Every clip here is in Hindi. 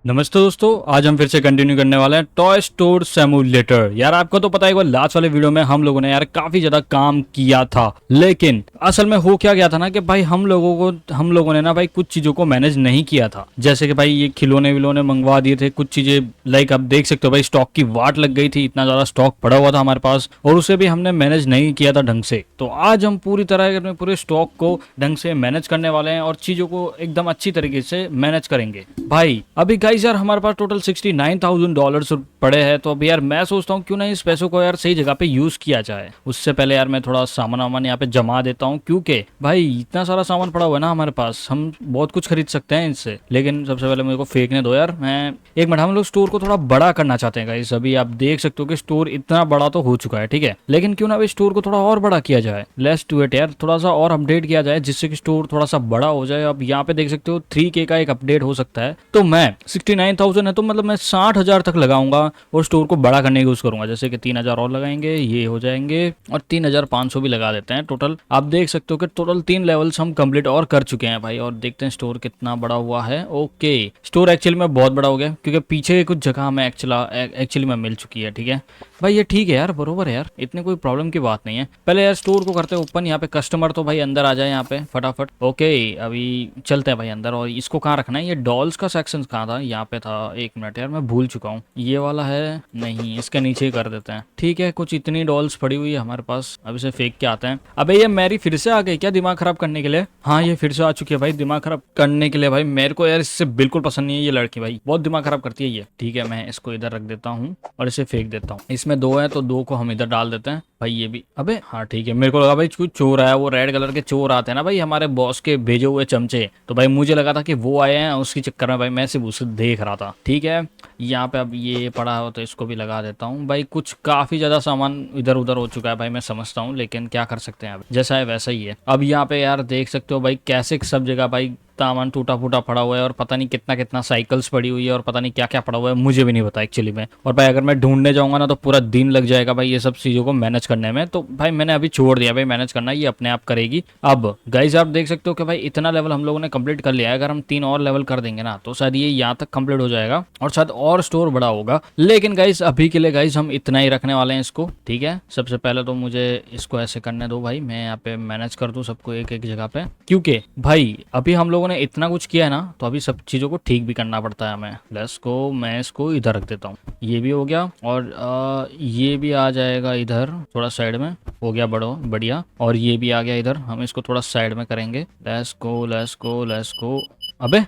नमस्ते दोस्तों, आज हम फिर से कंटिन्यू करने वाले हैं टॉय स्टोर सिमुलेटर। यार आपको तो पता है कि लास्ट वाले वीडियो में हम लोगों ने यार काफी ज्यादा काम किया था, लेकिन असल में हो क्या गया था ना कि भाई हम लोगों ने ना भाई कुछ चीजों को मैनेज नहीं किया था। जैसे कि भाई ये खिलौने विलौने मंगवा दिए थे, कुछ चीजें लाइक आप देख सकते हो भाई स्टॉक की वाट लग गई थी, इतना ज्यादा स्टॉक पड़ा हुआ था हमारे पास और उसे भी हमने मैनेज नहीं किया था ढंग से। तो आज हम पूरी तरह अपने पूरे स्टॉक को ढंग से मैनेज करने वाले हैं और चीजों को एकदम अच्छी तरीके से मैनेज करेंगे। भाई अभी गाइस यार हमारे पास टोटल $69,000 पड़े हैं, तो अभी यार मैं सोचता हूँ क्यों ना इस पैसों को यार सही जगह पे यूज किया जाए। उससे पहले यार मैं थोड़ा सामान वामान यहाँ पे जमा देता हूँ, क्योंकि भाई इतना सारा सामान पड़ा हुआ है ना हमारे पास, हम बहुत कुछ खरीद सकते हैं इनसे। लेकिन सबसे पहले मेरे को फेंकने दो यार, मैं एक मिनट, हम लोग स्टोर को थोड़ा बड़ा करना चाहते हैं गाइस। अभी आप देख सकते हो कि स्टोर इतना बड़ा तो हो चुका है, ठीक है, लेकिन क्यों ना अभी स्टोर को थोड़ा और बड़ा किया जाए। लेट्स डू इट यार, थोड़ा सा और अपडेट किया जाए जिससे कि स्टोर थोड़ा सा बड़ा हो जाए। अब यहाँ पे देख सकते हो 3K का एक अपडेट हो सकता है, तो मैं 69,000 है तो मतलब मैं 60,000 तक लगाऊंगा और स्टोर को बड़ा करने की यूज करूंगा। जैसे कि 3,000 और लगाएंगे, ये हो जाएंगे, और 3,500 भी लगा देते हैं टोटल। आप देख सकते हो कि टोटल 3 लेवल्स हम कंप्लीट और कर चुके हैं भाई। और देखते हैं स्टोर कितना बड़ा हुआ है। ओके, स्टोर एक्चुअली में बहुत बड़ा हो गया क्योंकि पीछे कुछ जगह हमें एक्चुअली में मिल चुकी है, ठीक है भाई। ये ठीक है यार, बरोबर है यार, इतने कोई प्रॉब्लम की बात नहीं है। पहले यार स्टोर को करते हैं ओपन। यहाँ पे कस्टमर तो भाई अंदर आ जाए यहाँ पे फटाफट। ओके, अभी चलते हैं भाई अंदर। और इसको कहाँ रखना है, ये डॉल्स का सेक्शन कहाँ था, यहाँ पे था। एक मिनट यार, मैं भूल चुका हूँ, ये वाला है नहीं, इसके नीचे ही कर देते हैं। ठीक है, कुछ इतनी डॉल्स पड़ी हुई है हमारे पास, अब इसे फेंक के आते हैं। अबे ये मैरी फिर से आ गई क्या दिमाग खराब करने के लिए? हाँ, ये फिर से आ चुकी है भाई दिमाग खराब करने के लिए। भाई मेरे को यार इससे बिल्कुल पसंद नहीं है ये लड़की, भाई बहुत दिमाग खराब करती है ये। ठीक है, मैं इसको इधर रख देता हूँ और इसे फेंक देता हूँ। इसमें 2 है तो 2 को हम इधर डाल देते हैं भाई। ये भी, अबे हाँ ठीक है, मेरे को लगा भाई कुछ चोर आया, वो रेड कलर के चोर आते हैं ना भाई हमारे बॉस के भेजे हुए चमचे, तो भाई मुझे लगा था कि वो आए हैं, उसके चक्कर में भाई मैं सिर्फ उसे देख रहा था। ठीक है, यहाँ पे अब ये पड़ा हो तो इसको भी लगा देता हूँ भाई। कुछ काफी ज्यादा सामान इधर उधर हो चुका है भाई, मैं समझता हूँ, लेकिन क्या कर सकते हैं, अब जैसा है वैसा ही है। अब यहाँ पे यार देख सकते हो भाई कैसे सब जगह भाई सामान टूटा फूटा पड़ा हुआ है और पता नहीं कितना कितना साइकिल्स पड़ी हुई है और पता नहीं क्या क्या पड़ा हुआ है, मुझे भी नहीं पता एक्चुअली में। और भाई अगर मैं ढूंढने जाऊंगा ना तो पूरा दिन लग जाएगा भाई ये सब चीजों को मैनेज करने में, तो भाई मैंने अभी छोड़ दिया भाई मैनेज करना, ये अपने आप करेगी। अब गाइज आप देख सकते हो कि भाई इतना लेवल हम लोगों ने कंप्लीट कर लिया है। अगर हम 3 और लेवल कर देंगे ना तो शायद ये यहाँ तक कंप्लीट हो जाएगा और शायद और स्टोर बड़ा होगा। लेकिन गाइज अभी के लिए गाइज हम इतना ही रखने वाले हैं इसको, ठीक है। सबसे पहले तो मुझे इसको ऐसे करने दो भाई, मैं यहाँ पे मैनेज कर दूं सबको एक एक जगह पे, क्योंकि भाई अभी हम लोगों ने इतना कुछ किया है ना, तो अभी सब चीजों को ठीक भी करना पड़ता है हमें। लेट्स गो, मैं इसको इधर रख देता हूँ, ये भी हो गया और ये भी आ जाएगा इधर थोड़ा साइड में, हो गया बड़ो बढ़िया। और ये भी आ गया इधर, हम इसको थोड़ा साइड में करेंगे। Let's go let's go let's go. अबे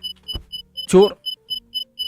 चोर,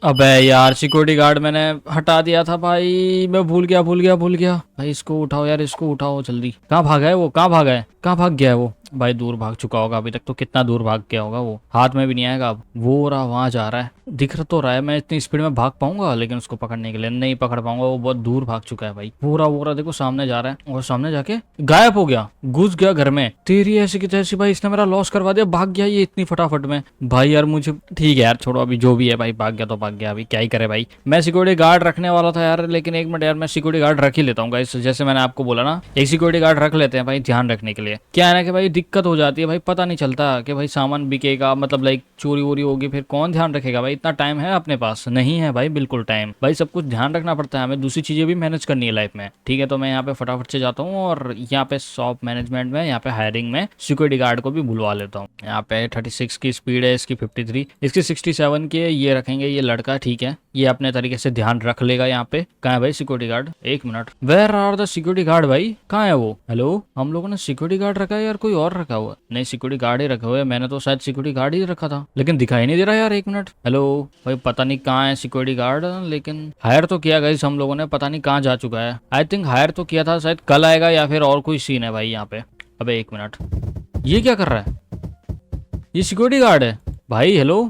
अबे यार सिक्योरिटी गार्ड मैंने हटा दिया था भाई, मैं भूल गया भाई। इसको उठाओ यार, इसको उठाओ जल्दी। कहाँ भागा है वो, कहाँ भागा है, कहाँ भाग गया है वो? भाई दूर भाग चुका होगा अभी तक, तो कितना दूर भाग गया होगा वो, हाथ में भी नहीं आएगा अब। वो रहा, वहां जा रहा है, दिख तो रहा है। मैं इतनी स्पीड में भाग पाऊंगा लेकिन उसको पकड़ने के लिए नहीं पकड़ पाऊंगा, वो बहुत दूर भाग चुका है भाई। वो रहा देखो सामने जा रहा है और सामने जाके गायब हो गया, घुस गया घर में। तेरी ऐसी की तैसी भाई, इसने मेरा लॉस करवा दिया, भाग गया ये इतनी फटाफट में भाई। यार मुझे ठीक है यार, छोड़ो अभी जो भी है भाई, भाग गया तो भाग गया, अभी क्या ही करे भाई। मैं सिक्योरिटी गार्ड रखने वाला था यार, लेकिन एक मिनट यार, मैं सिक्योरिटी गार्ड रख ही लेता हूँ गाइस। जैसे मैंने आपको बोला ना, एक सिक्योरिटी गार्ड रख लेते हैं भाई ध्यान रखने के लिए। क्या है ना कि भाई दिक्कत हो जाती है भाई, पता नहीं चलता कि भाई सामान बिकेगा, मतलब लाइक चोरी वोरी होगी, फिर कौन ध्यान रखेगा भाई? इतना टाइम है अपने पास नहीं है भाई, बिल्कुल टाइम भाई, सब कुछ ध्यान रखना पड़ता है हमें, दूसरी चीजें भी मैनेज करनी है लाइफ में। ठीक है, तो मैं यहाँ पे फटाफट से जाता हूँ और यहाँ पे शॉप मैनेजमेंट में, यहाँ पे हायरिंग में सिक्योरिटी गार्ड को भी बुलवा लेता हूँ। यहाँ पे 36 की स्पीड है इसकी, 53 इसकी, 67 की है। ये रखेंगे, ये लड़का ठीक है, ये अपने तरीके से ध्यान रख लेगा। यहाँ पे कहाँ है भाई सिक्योरिटी गार्ड? एक minute, where are the security guard भाई, कहाँ है वो? हेलो, हम लोगों ने सिक्योरिटी गार्ड रखा है यार, कोई और रखा हुआ? नहीं, सिक्योरिटी गार्ड ही रखा हुआ है, मैंने तो शायद सिक्योरिटी गार्ड ही रखा था, लेकिन दिखाई नहीं दे रहा यार। एक मिनट, हेलो भाई, पता नहीं कहाँ है सिक्योरिटी गार्ड, लेकिन हायर तो किया गाइस हम लोगों ने, पता नहीं कहाँ जा चुका है। आई थिंक हायर तो किया था, शायद कल आएगा या फिर और कोई सीन है भाई यहाँ पे। अबे एक मिनट, ये क्या कर रहा है? ये सिक्योरिटी गार्ड है भाई, हेलो।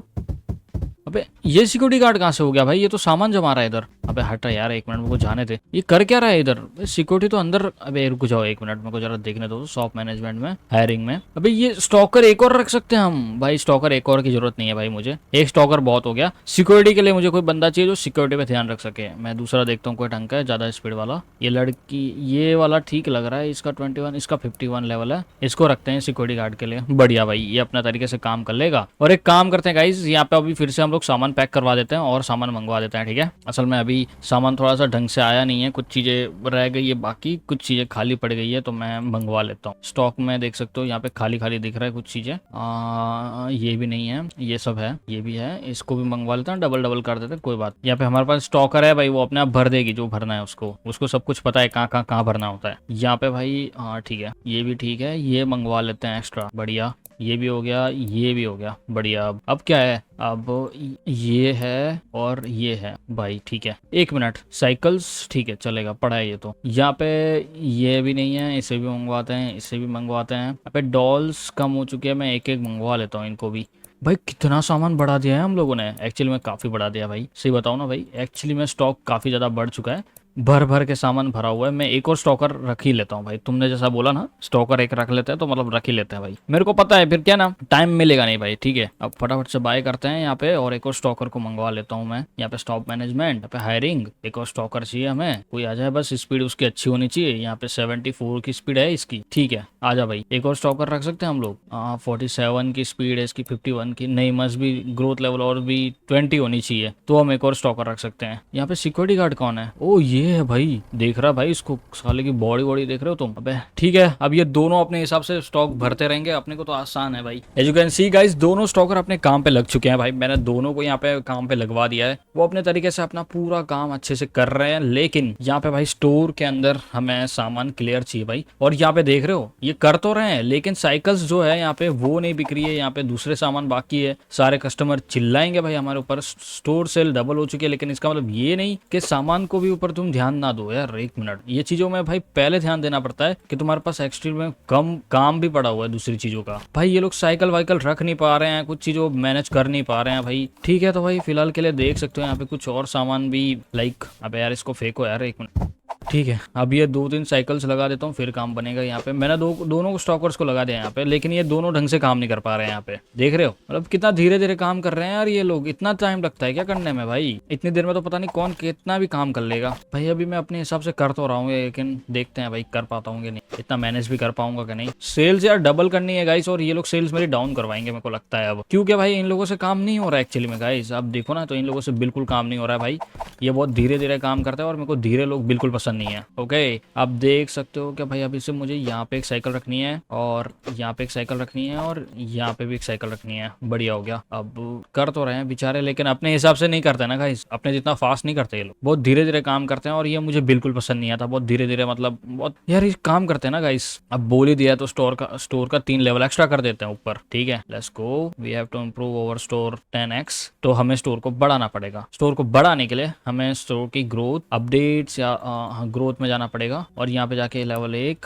अबे ये सिक्योरिटी गार्ड कहाँ से हो गया भाई? ये तो सामान जमा रहा है इधर। अबे हट यार, एक मिनट मेरे को जाने दे, ये कर क्या रहा है इधर? सिक्योरिटी तो अंदर। अबे रुक जाओ एक मिनट, मेरे को जरा देखने दो शॉप मैनेजमेंट में, हायरिंग में। अबे ये स्टॉकर एक और रख सकते हैं हम भाई? स्टॉकर एक और की जरूरत नहीं है भाई मुझे, एक स्टॉकर बहुत हो गया। सिक्योरिटी के लिए मुझे कोई बंदा चाहिए जो सिक्योरिटी पे ध्यान रख सके। मैं दूसरा देखता हूँ कोई ढंग का है, ज्यादा स्पीड वाला। ये लड़की, ये वाला ठीक लग रहा है, इसका 21, इसका 51 लेवल है, इसको रखते हैं सिक्योरिटी गार्ड के लिए। बढ़िया भाई, ये अपना तरीके से काम कर लेगा। और एक काम करते हैं गाइज, यहाँ पे अभी फिर से हम लोग सामान अनपैक करवा देते हैं और सामान मंगवा देते हैं, ठीक है। असल में अभी सामान थोड़ा सा ढंग से आया नहीं है, कुछ चीज़ें रह गई है बाकी, कुछ चीज़ें खाली पड़ गई है, तो मैं मंगवा लेता हूँ। स्टॉक में देख सकते हो यहाँ पे खाली खाली दिख रहा है कुछ चीज़ें। ये भी नहीं है, ये सब है, ये भी है, इसको भी मंगवा लेते हैं, डबल डबल कर देते हैं, कोई बात। यहाँ पे हमारे पास स्टॉकर है भाई, वो अपने आप भर देगी जो भरना है उसको, उसको सब कुछ पता है कहाँ भरना होता है। यहाँ पे भाई हाँ ठीक है, ये भी ठीक है, ये मंगवा लेते हैं एक्स्ट्रा, बढ़िया। ये भी हो गया, ये भी हो गया, बढ़िया। अब क्या है, अब ये है और ये है भाई, ठीक है। एक मिनट, साइकिल्स ठीक है, चलेगा, पड़ा है ये तो। यहाँ पे ये भी नहीं है, इसे भी मंगवाते हैं, इसे भी मंगवाते हैं। यहाँ पे डॉल्स कम हो चुके हैं, मैं एक एक मंगवा लेता हूँ इनको भी। भाई कितना सामान बढ़ा दिया है हम लोगों ने, एक्चुअली में काफ़ी बढ़ा दिया भाई, सही बताऊँ ना भाई, एक्चुअली में स्टॉक काफ़ी ज़्यादा बढ़ चुका है, भर भर के सामान भरा हुआ है। मैं एक और स्टॉकर रख ही लेता हूँ भाई, तुमने जैसा बोला ना स्टॉकर एक रख लेते हैं, तो मतलब रख ही लेते हैं भाई, मेरे को पता है फिर क्या ना टाइम मिलेगा नहीं भाई, ठीक है। अब फटाफट से बाय करते हैं यहाँ पे, और एक और स्टॉकर को मंगवा लेता हूँ मैं। यहाँ पे स्टॉक मैनेजमेंट, यहाँ पे हायरिंग, एक और स्टॉकर चाहिए हमें, कोई आ जाए बस, स्पीड उसकी अच्छी होनी चाहिए। यहाँ पे 74 की स्पीड है इसकी, ठीक है, आ जा भाई। एक और स्टॉकर रख सकते हैं हम लोग। 47 की स्पीड है इसकी, 51 की नहीं, मस्ट भी ग्रोथ लेवल और भी 20 होनी चाहिए, तो हम एक और स्टॉकर रख सकते हैं। यहाँ पे सिक्योरिटी गार्ड कौन है, ओ ये है भाई, देख रहा भाई इसको, साले की बॉडी बॉडी देख रहे हो तुम। अबे ठीक है, अब ये दोनों अपने हिसाब से स्टॉक भरते रहेंगे, अपने को तो आसान है भाई। As you can see guys, दोनों स्टॉकर अपने काम पे लग चुके हैं भाई, मैंने दोनों को यहाँ पे काम पे लगवा दिया है, वो अपने तरीके से अपना पूरा काम अच्छे से कर रहे हैं। लेकिन यहाँ पे भाई स्टोर के अंदर हमें सामान क्लियर चाहिए भाई, और यहाँ पे देख रहे हो ये कर तो रहे हैं, लेकिन साइकिल्स जो है यहाँ पे वो नहीं बिक रही है, यहाँ पे दूसरे सामान बाकी है। सारे कस्टमर चिल्लाएंगे भाई हमारे ऊपर, स्टोर सेल डबल हो चुकी है, लेकिन इसका मतलब ये नहीं कि सामान को भी ऊपर तुम ध्यान ना दो यार। एक मिनट, ये चीजों में भाई पहले ध्यान देना पड़ता है कि तुम्हारे पास एक्सट्रीम में कम काम भी पड़ा हुआ है दूसरी चीजों का। भाई ये लोग साइकिल वाइकल रख नहीं पा रहे हैं, कुछ चीजों मैनेज कर नहीं पा रहे हैं भाई, ठीक है। तो भाई फिलहाल के लिए देख सकते हो यहाँ पे कुछ और सामान भी, लाइक अबे यार इसको फेंको यार, एक मिनट, ठीक है। अब ये 2-3 साइकिल्स लगा देता हूँ, फिर काम बनेगा। यहाँ पे मैंने दोनों को स्टॉकर्स को लगा दिया यहाँ पे, लेकिन ये दोनों ढंग से काम नहीं कर पा रहे हैं यहाँ पे, देख रहे हो मतलब कितना धीरे धीरे काम कर रहे हैं यार ये लोग। इतना टाइम लगता है क्या करने में भाई, इतनी देर में तो पता नहीं कौन कितना भी काम कर लेगा भाई। अभी मैं अपने हिसाब से कर तो रहा हूँ, लेकिन देखते हैं भाई कर पाता हूँ कि नहीं, इतना मैनेज भी कर पाऊंगा कि नहीं। सेल्स यार डबल करनी है गाइस, और ये लोग सेल्स मेरी डाउन करवाएंगे मेरे को लगता है अब, क्योंकि भाई इन लोगों से काम नहीं हो रहा है एक्चुअली में गाइस। अब देखो ना, तो इन लोगों से बिल्कुल काम नहीं हो रहा है भाई, ये बहुत धीरे धीरे काम करता है, और मेरे को धीरे लोग बिल्कुल पसंद नहीं है। ओके, आप देख सकते हो कि भाई अभी से मुझे यहाँ पे एक साइकिल रखनी है, और यहाँ पे एक साइकिल रखनी है, और यहाँ पे भी एक साइकिल रखनी है, बढ़िया हो गया। अब कर तो रहे हैं बेचारे, लेकिन अपने हिसाब से नहीं करते ना गाइस, अपने जितना फास्ट नहीं करते ये लोग, बहुत धीरे धीरे काम करते हैं, और ये मुझे बिल्कुल पसंद नहीं आता, बहुत धीरे धीरे, मतलब बहुत यार ये काम करते हैं ना गाइस। अब बोल ही दिया तो स्टोर का 3 लेवल एक्स्ट्रा कर देते हैं ऊपर, ठीक है। Let's go, we have to improve over store 10x, तो हमें स्टोर को बढ़ाना पड़ेगा। स्टोर को बढ़ाने के लिए हमें स्टोर की ग्रोथ अपडेट्स या ग्रोथ में जाना पड़ेगा, और यहाँ पे जाके लेवल 1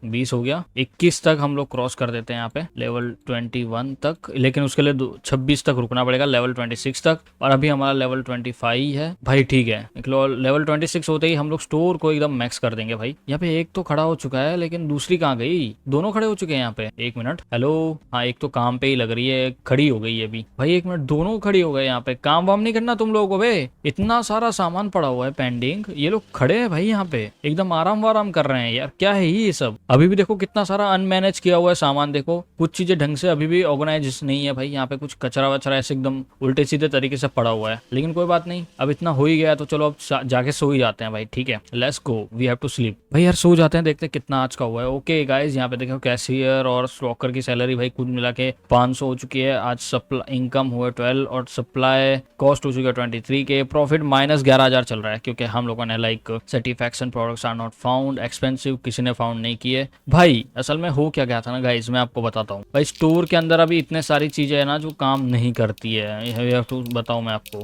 20 हो गया, 21 तक हम लोग क्रॉस कर देते हैं यहाँ पे, लेवल 21 तक, लेकिन उसके लिए 26 तक रुकना पड़ेगा, लेवल 26 तक, और अभी हमारा लेवल 25 है भाई, ठीक है। लेवल 26 होते ही हम लोग स्टोर को एकदम मैक्स कर देंगे भाई। यहाँ पे एक तो खड़ा हो चुका है, लेकिन दूसरी कहाँ गई, दोनों खड़े हो चुके हैं यहाँ पे। एक मिनट, हेलो, हाँ एक तो काम पे ही लग रही है, खड़ी हो गई है अभी भाई, एक मिनट, दोनों खड़ी हो गए यहाँ पे। काम वाम नहीं करना तुम लोगों को बे, इतना सारा सामान पड़ा हुआ है पेंडिंग, ये लोग खड़े हैं भाई यहाँ पे, एकदम आराम वाराम कर रहे हैं यार, क्या है ये सब। अभी भी देखो कितना सारा अनमैनेज किया हुआ है सामान, देखो कुछ चीजें ढंग से अभी भी ऑर्गेनाइज नहीं है भाई। यहाँ पे कुछ कचरा वचरा ऐसे एकदम उल्टे सीधे तरीके से पड़ा हुआ है, लेकिन कोई बात नहीं, अब इतना हो ही गया तो चलो अब जाके सो ही जाते हैं भाई, ठीक है। Let's go, we have to sleep भाई यार, सो जाते हैं, देखते हैं कितना आज का हुआ है। ओके गाइस, यहाँ पे देखो कैशियर और स्टॉकर की सैलरी भाई कुल मिला के 500 हो चुकी है आज। सप्लाई इनकम हुआ 12, और सप्लाई कॉस्ट हो चुकी है 23 के, प्रॉफिट -11,000 चल रहा है, क्योंकि हम लोगों ने like certification products are not found, expensive किसी ने फाउंड नहीं किए भाई। असल में हो क्या गया था ना गाइस, मैं आपको बताता हूँ भाई। स्टोर के अंदर अभी इतने सारी चीजें है ना जो काम नहीं करती है, तो बताऊँ मैं आपको।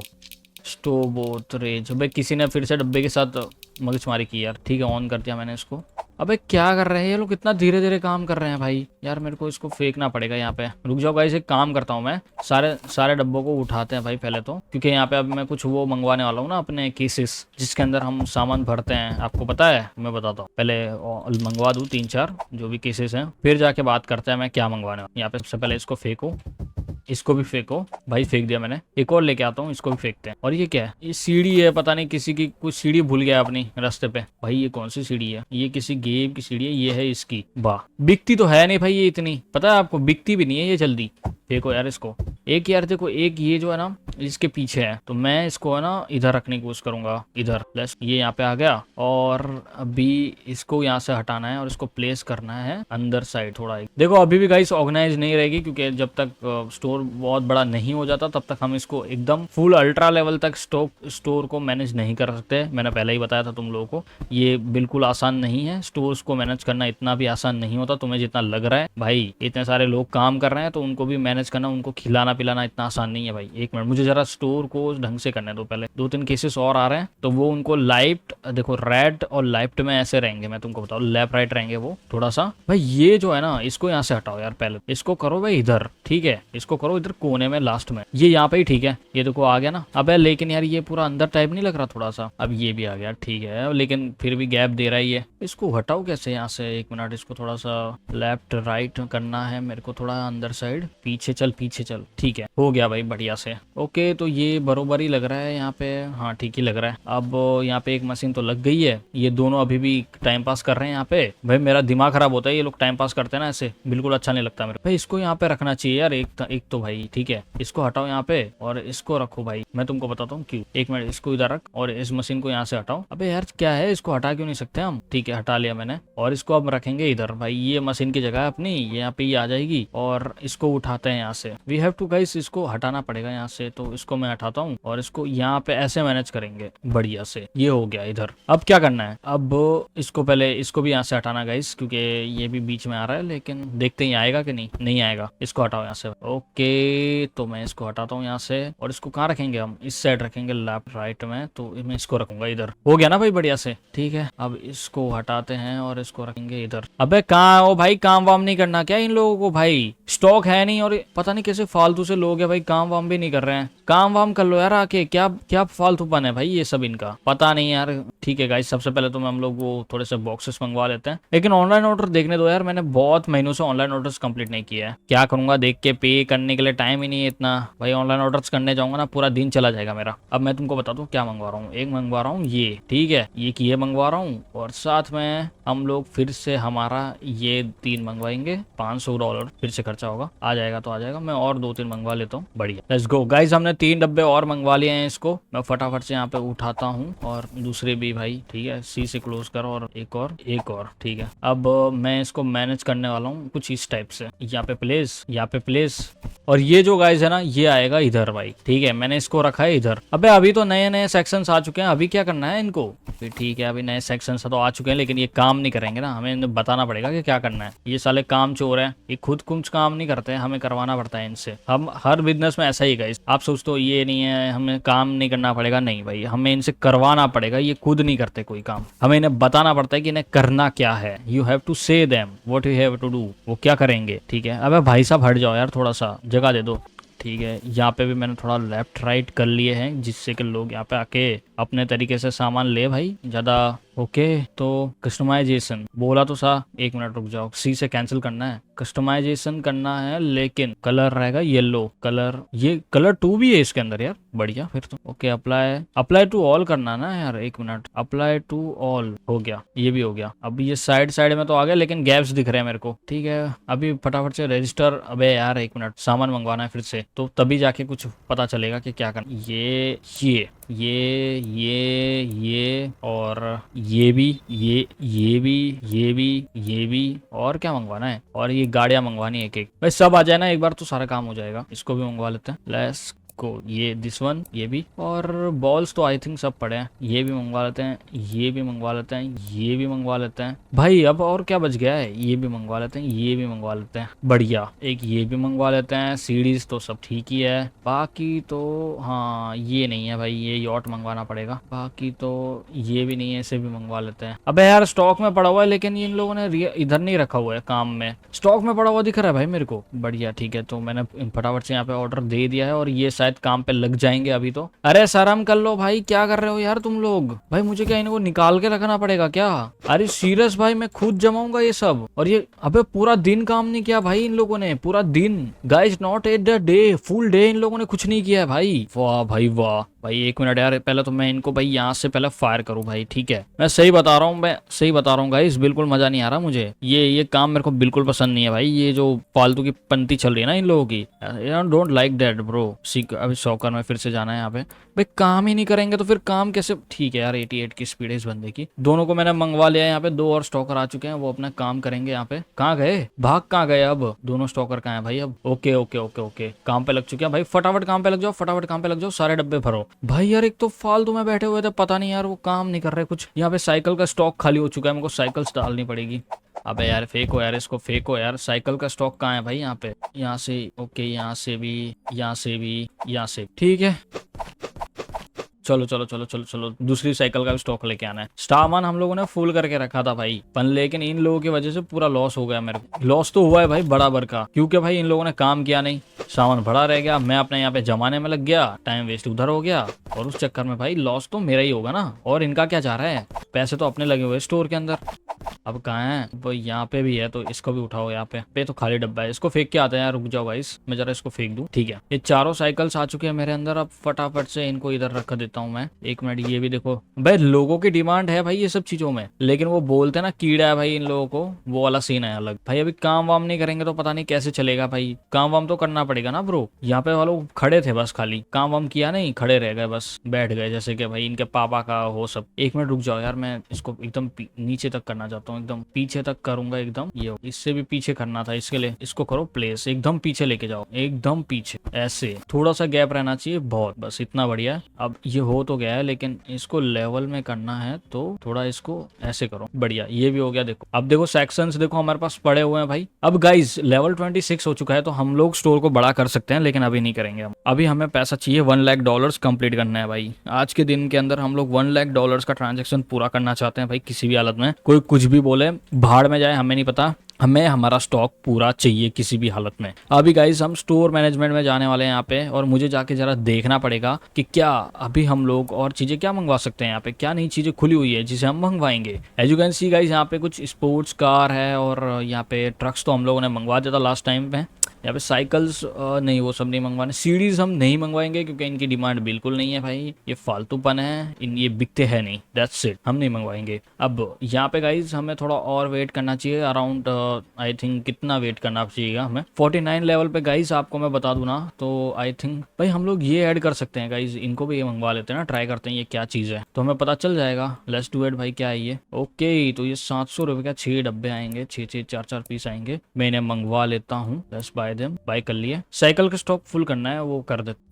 स्टोबोट रेज भाई, किसी ने फिर से डब्बे के साथ मगजमारी की यार, ठीक है, ऑन कर दिया मैंने इसको। अबे क्या कर रहे हैं ये लोग, कितना धीरे धीरे काम कर रहे हैं भाई यार, मेरे को इसको फेंकना पड़ेगा यहाँ पे। रुक जाओ गाइस, एक काम करता हूँ मैं, सारे डब्बों को उठाते हैं भाई पहले तो, क्योंकि यहाँ पे अब मैं कुछ वो मंगवाने वाला हूँ ना, अपने केसेस जिसके अंदर हम सामान भरते हैं, आपको पता है, मैं बताता हूँ। पहले मंगवा दूँ 3-4 जो भी केसेस हैं, फिर जाके बात करते हैं मैं क्या मंगवाने वाला। यहाँ पे सबसे पहले इसको फेंको, इसको भी फेंको भाई, फेंक दिया मैंने। एक और लेके आता हूँ, इसको भी फेंकते हैं। और ये क्या है? ये सीढ़ी है, पता नहीं किसी की कुछ सीढ़ी भूल गया अपनी रास्ते पे। भाई ये कौन सी सीढ़ी है? ये किसी गेम की सीढ़ी है, ये है इसकी। वाह, बिकती तो है नहीं भाई ये इतनी, पता है आपको, बिकती भी नहीं है ये जल्दी। फेंको यार इसको। एक यार देखो, एक ये जो है ना इसके पीछे है, तो मैं इसको है ना इधर रखने की कोशिश करूंगा। इधर प्लस ये यहाँ पे आ गया, और अभी इसको यहाँ से हटाना है और इसको प्लेस करना है अंदर साइड थोड़ा। देखो अभी भी गाइस ऑर्गेनाइज नहीं रहेगी, क्योंकि जब तक स्टोर बहुत बड़ा नहीं हो जाता तब तक हम इसको एकदम फुल अल्ट्रा लेवल तक स्टोर को मैनेज नहीं कर सकते। मैंने पहले ही बताया था तुम लोगों को, ये बिल्कुल आसान नहीं है। स्टोर्स को मैनेज करना इतना भी आसान नहीं होता तुम्हें जितना लग रहा है भाई। इतने सारे लोग काम कर रहे हैं तो उनको भी मैनेज करना, उनको खिलाना पिलाना इतना आसान नहीं है भाई। एक मिनट, मुझे जरा स्टोर को ढंग से करने दो पहले। 2-3 केसेस और आ रहे हैं, तो वो उनको लाइट देखो, रेड और लेफ्ट में ऐसे रहेंगे, मैं तुमको बताऊँ, लेफ्ट राइट रहेंगे वो थोड़ा सा। भाई ये जो है ना, इसको यहाँ से हटाओ यार, पहले इसको करो भाई इधर, ठीक है, इसको करो इधर कोने में लास्ट में, ये यहाँ पे ही ठीक है। ये देखो आ गया ना। अब लेकिन यार ये पूरा अंदर टाइप नहीं लग रहा थोड़ा सा? अब ये भी आ गया, ठीक है, लेकिन फिर भी गैप दे रहा है ये। इसको हटाओ कैसे यहाँ से? एक मिनट, इसको थोड़ा सा लेफ्ट राइट करना है मेरे को, थोड़ा अंदर साइड, पीछे चल पीछे चल, ठीक है, हो गया भाई बढ़िया से। ओके, तो ये बरोबर ही लग रहा है यहाँ पे, हाँ ठीक ही लग रहा है। अब यहाँ पे एक मशीन तो लग गई है, ये दोनों अभी भी टाइम पास कर रहे हैं यहाँ पे। भाई मेरा दिमाग खराब होता है, ये लोग टाइम पास करते हैं ना ऐसे, बिल्कुल अच्छा नहीं लगता मेरे भाई। इसको यहाँ पे रखना चाहिए यार, एक तो भाई ठीक है, इसको हटाओ यहाँ पे और इसको रखो भाई। मैं तुमको बताता हूँ क्यों। एक मिनट, इसको इधर रख और इस मशीन को यहाँ से हटाओ। अबे यार क्या है, इसको हटा क्यों नहीं सकते हम? ठीक है, हटा लिया मैंने, और इसको अब रखेंगे इधर भाई। ये मशीन की जगह है अपनी, यहाँ पे ये आ जाएगी, और इसको उठाते हैं यहाँ से। वी हैव टू गाइस, इसको हटाना पड़ेगा यहाँ से, तो इसको मैं हटाता हूँ और इसको यहाँ पे ऐसे मैनेज करेंगे बढ़िया से। ये हो गया इधर। अब क्या करना है? अब इसको पहले, इसको भी यहाँ से हटाना गाइस, क्योंकि ये भी बीच में आ रहा है, लेकिन देखते ही आएगा कि नहीं आएगा। इसको हटाओ यहाँ से। ओके, तो मैं इसको हटाता हूँ यहाँ से, और इसको कहाँ रखेंगे हम? इस साइड रखेंगे, लेफ्ट राइट में, तो मैं इसको रखूंगा इधर। हो गया ना भाई बढ़िया से, ठीक है। अब इसको हटाते हैं और इसको रखेंगे इधर। अबे कहाँ हो भाई, काम वाम नहीं करना क्या इन लोगों को? भाई स्टॉक है नहीं, और पता नहीं कैसे फालतू से लोग है भाई, काम वाम भी नहीं कर रहे हैं। काम वाम कर लो यार आके, क्या क्या फालतूपन है भाई ये सब इनका, पता नहीं यार। ठीक है गाइस, सबसे पहले तो हम लोग वो थोड़े से बॉक्सेस मंगवा लेते हैं, लेकिन ऑनलाइन ऑर्डर देखने दो यार। मैंने बहुत महीनों से ऑनलाइन ऑर्डर्स कंप्लीट नहीं किया है, क्या करूंगा देख के, पे करने के लिए टाइम ही नहीं है इतना भाई। ऑनलाइन ऑर्डर्स करने जाऊंगा ना, पूरा दिन चला जाएगा मेरा। अब मैं तुमको बता दूं क्या मंगवा रहा हूँ। एक मंगवा रहा हूँ ये, ठीक है, ये मंगवा रहा हूँ, और साथ में हम लोग फिर से हमारा ये 3 मंगवाएंगे। $500 फिर से खर्चा होगा, आ जाएगा तो आ जाएगा। मैं और 2-3 मंगवा लेता हूँ, बढ़िया। लेट्स गो गाइस, हमने 3 डब्बे और मंगवा लिए हैं। इसको मैं फटाफट से यहाँ पे उठाता हूँ, और दूसरे भी भाई, ठीक है, सी से क्लोज करो, और एक और, ठीक है। अब मैं इसको मैनेज करने वाला हूँ कुछ इस टाइप से, यहाँ पे प्लेस, यहाँ पे प्लेस, और ये जो गाइस है ना, ये आएगा इधर भाई, ठीक है। मैंने इसको रखा है इधर। अबे अभी तो नए नए सेक्शंस आ चुके हैं, अभी क्या करना है इनको? ठीक है, अभी नए सेक्शंस तो आ चुके हैं, लेकिन ये काम नहीं करेंगे ना, हमें इन्हें बताना पड़ेगा कि क्या करना है। ये साले काम चोर है, ये खुद कुछ काम नहीं करते हैं, हमें करवाना पड़ता है इनसे। हम हर बिजनेस में ऐसा ही गाइस, आप सोचते हो ये नहीं है हमें काम नहीं करना पड़ेगा, नहीं भाई, हमें इनसे करवाना पड़ेगा। ये खुद नहीं करते कोई काम, हमें इन्हें बताना पड़ता है कि इन्हें करना क्या है। You have to say them what you have to do, वो क्या करेंगे, ठीक है। अबे भाई साहब हट जाओ यार, थोड़ा सा जगह दे दो, ठीक है। यहाँ पे भी मैंने थोड़ा लेफ्ट राइट कर लिए हैं, जिससे कि लोग यहाँ पे आके अपने तरीके से सामान ले भाई ज्यादा। ओके, तो कस्टमाइजेशन बोला तो सा, एक मिनट रुक जाओ, सी से कैंसिल करना है, कस्टमाइजेशन करना है, लेकिन कलर रहेगा येलो कलर। ये कलर 2 भी है इसके अंदर यार, बढ़िया फिर तो। ओके, अप्लाई टू ऑल करना ना यार, एक मिनट, अप्लाई टू ऑल हो गया, ये भी हो गया। अब ये साइड में तो आ गया, लेकिन गैप्स दिख रहे हैं मेरे को, ठीक है। अभी फटाफट से रजिस्टर, अबे यार एक मिनट, सामान मंगवाना है फिर से, तो तभी जाके कुछ पता चलेगा कि क्या करना। ये और ये भी, ये भी, और क्या मंगवाना है? और ये गाड़ियां मंगवानी है एक भाई, सब आ जाए ना एक बार तो सारा काम हो जाएगा। इसको भी मंगवा लेते हैं, लेट्स को ये दिस वन, ये भी, और बॉल्स तो आई थिंक सब पड़े हैं, ये भी मंगवा लेते हैं, ये भी मंगवा लेते हैं, ये भी मंगवा लेते हैं भाई। अब और क्या बच गया है? ये भी मंगवा लेते हैं, ये भी मंगवा लेते हैं, बढ़िया। एक ये भी मंगवा लेते हैं। सीरीज तो सब ठीक ही है, बाकी तो हाँ ये नहीं है भाई, ये यॉट मंगवाना पड़ेगा। बाकी तो ये भी नहीं है, इसे भी मंगवा लेते हैं। अबे यार स्टॉक में पड़ा हुआ है, लेकिन इन लोगों ने इधर नहीं रखा हुआ है काम में, स्टॉक में पड़ा हुआ दिख रहा है भाई मेरे को, बढ़िया, ठीक है। तो मैंने फटाफट से यहाँ पे ऑर्डर दे दिया है, और ये शायद काम पे लग जाएंगे अभी तो। अरे शर्म कर लो भाई, क्या कर रहे हो यार तुम लोग? भाई मुझे क्या इनको निकाल के रखना पड़ेगा क्या? अरे सीरियस भाई, मैं खुद जमाऊंगा ये सब। और ये अबे पूरा दिन काम नहीं किया भाई इन लोगों ने, पूरा दिन guys, not at the day, full day in लोगों ने कुछ नहीं किया है भाई। वाह भाई वाह। भाई एक मिनट यार, पहले तो मैं इनको भाई यहाँ से पहले फायर करूँ भाई, ठीक है? मैं सही बता रहा हूँ, मैं सही बता रहा हूँ गाइस, बिल्कुल मजा नहीं आ रहा मुझे। ये काम मेरे को बिल्कुल पसंद नहीं है भाई, ये जो फालतू की पंती चल रही है ना इन लोगों की। Don't like that bro. अभी सॉकर में फिर से जाना है यहाँ पे। भाई काम ही नहीं करेंगे तो फिर काम कैसे? ठीक है यार, 88 की स्पीड है इस बंदे की। दोनों को मैंने मंगवा लिया है यहाँ पे, 2 और स्टॉकर आ चुके हैं, वो अपना काम करेंगे यहाँ पे। कहाँ गए? भाग कहाँ गए? अब दोनों स्टॉकर कहाँ है भाई? अब ओके ओके ओके ओके, काम पे लग चुके हैं भाई। फटाफट काम पे लग जाओ, फटाफट काम पे लग जाओ, सारे डब्बे भरो भाई। यार एक तो फालतू में बैठे हुए थे, पता नहीं यार वो काम नहीं कर रहे कुछ। यहाँ पे साइकिल का स्टॉक खाली हो चुका है, मेरे को साइकिल्स डालनी पड़ेगी। अबे यार फेंको यार, इसको फेंको यार। साइकिल का स्टॉक कहाँ है भाई? यहाँ पे, यहाँ से ओके, यहाँ से भी, यहाँ से भी, यहाँ से, ठीक है। चलो चलो चलो चलो चलो, दूसरी साइकिल का भी स्टॉक लेके आना है। स्टारमैन हम लोगों ने फुल करके रखा था भाई, पर लेकिन इन लोगों की वजह से पूरा लॉस हो गया। मेरे को लॉस तो हुआ है भाई बराबर का, क्योंकि भाई इन लोगों ने काम किया नहीं, सामान भरा रह गया, मैं अपने यहाँ पे जमाने में लग गया, टाइम वेस्ट उधर हो गया, और उस चक्कर में भाई लॉस तो मेरा ही होगा ना। और इनका क्या जा रहा है? पैसे तो अपने लगे हुए स्टोर के अंदर। अब कहाँ है वो? यहाँ पे भी है, तो इसको भी उठाओ। यहाँ पे तो खाली डब्बा है, इसको फेंक के आते हैं यार। रुक जाओ भाई, मैं जरा इसको फेंक दूं, ठीक है? ये चारों साइकिल्स आ चुके हैं मेरे अंदर। अब फटाफट से इनको इधर रख देता हूँ मैं। एक मिनट, ये भी देखो भाई, लोगों की डिमांड है भाई ये सब चीजों में, लेकिन वो बोलते हैं ना कीड़ा है भाई इन लोगों को, वो वाला सीन है अलग भाई। अभी काम वाम नहीं करेंगे तो पता नहीं कैसे चलेगा भाई। काम वाम तो करना पड़ेगा ना ब्रो। यहाँ पे वालों खड़े थे बस, खाली काम वाम किया नहीं, खड़े रह गए बस, बैठ गए जैसे कि भाई इनके पापा का हो सब। एक मिनट रुक जाओ यार, मैं इसको एकदम नीचे तक करना चाहता हूँ, एकदम पीछे तक करूंगा एकदम। ये इससे भी पीछे करना था, इसके लिए इसको करो प्लेस, एकदम पीछे लेके जाओ, एकदम पीछे, ऐसे थोड़ा सा गैप रहना चाहिए, बहुत, बस इतना बढ़िया। अब ये हो तो गया है, लेकिन इसको लेवल में करना है तो थोड़ा इसको ऐसे करो, बढ़िया, ये भी हो गया। देखो अब देखो सेक्शंस देखो हमारे पास पड़े हुए हैं भाई। अब गाइज लेवल 26 हो चुका है, तो हम लोग स्टोर को बड़ा कर सकते हैं, लेकिन अभी नहीं करेंगे हम। अभी हमें पैसा चाहिए $1 लाख कंप्लीट करना है भाई। आज के दिन के अंदर हम लोग $1 लाख का ट्रांजेक्शन पूरा करना चाहते हैं भाई, किसी भी हालत में। कोई कुछ भी बोले, भाड़ में जाए, हमें नहीं पता, हमें हमारा स्टॉक पूरा चाहिए किसी भी हालत में। अभी गाइस हम स्टोर मैनेजमेंट में जाने वाले हैं यहाँ पे, और मुझे जाके जरा देखना पड़ेगा कि क्या अभी हम लोग और चीजें क्या मंगवा सकते हैं यहाँ पे, क्या नई चीजें खुली हुई है जिसे हम मंगवाएंगे। As you can see guys, यहाँ पे कुछ स्पोर्ट्स कार है, और यहाँ पे ट्रक्स तो हम लोगों ने मंगवा दिया था लास्ट टाइम में। यहाँ पे साइकिल्स नहीं, वो सब नहीं मंगवाने। सीडीज हम नहीं मंगवाएंगे क्योंकि इनकी डिमांड बिल्कुल नहीं है भाई, ये फालतूपन है, ये बिकते हैं नहीं, दैट्स इट, हम नहीं मंगवाएंगे। अब यहाँ पे गाइज हमें थोड़ा और वेट करना चाहिए, अराउंड आई थिंक कितना वेट करना चाहिएगा हमें, 49 लेवल पे गाइज। आपको मैं बता दूं ना, तो आई थिंक भाई हम लोग ये ऐड कर सकते हैं गाइज, इनको भी ये मंगवा लेते हैं ना, ट्राई करते हैं ये क्या चीज़ है, तो हमें पता चल जाएगा। लेट्स डू इट भाई, क्या है ये? ओके, तो ये 700 रुपये का 6 डब्बे आएंगे, 6 4 पीस आएंगे, मैं इन्हें मंगवा लेता हूँ। लेट्स बाय देम, बाय कर लिए। साइकिल का स्टॉक फुल करना है, वो कर देते।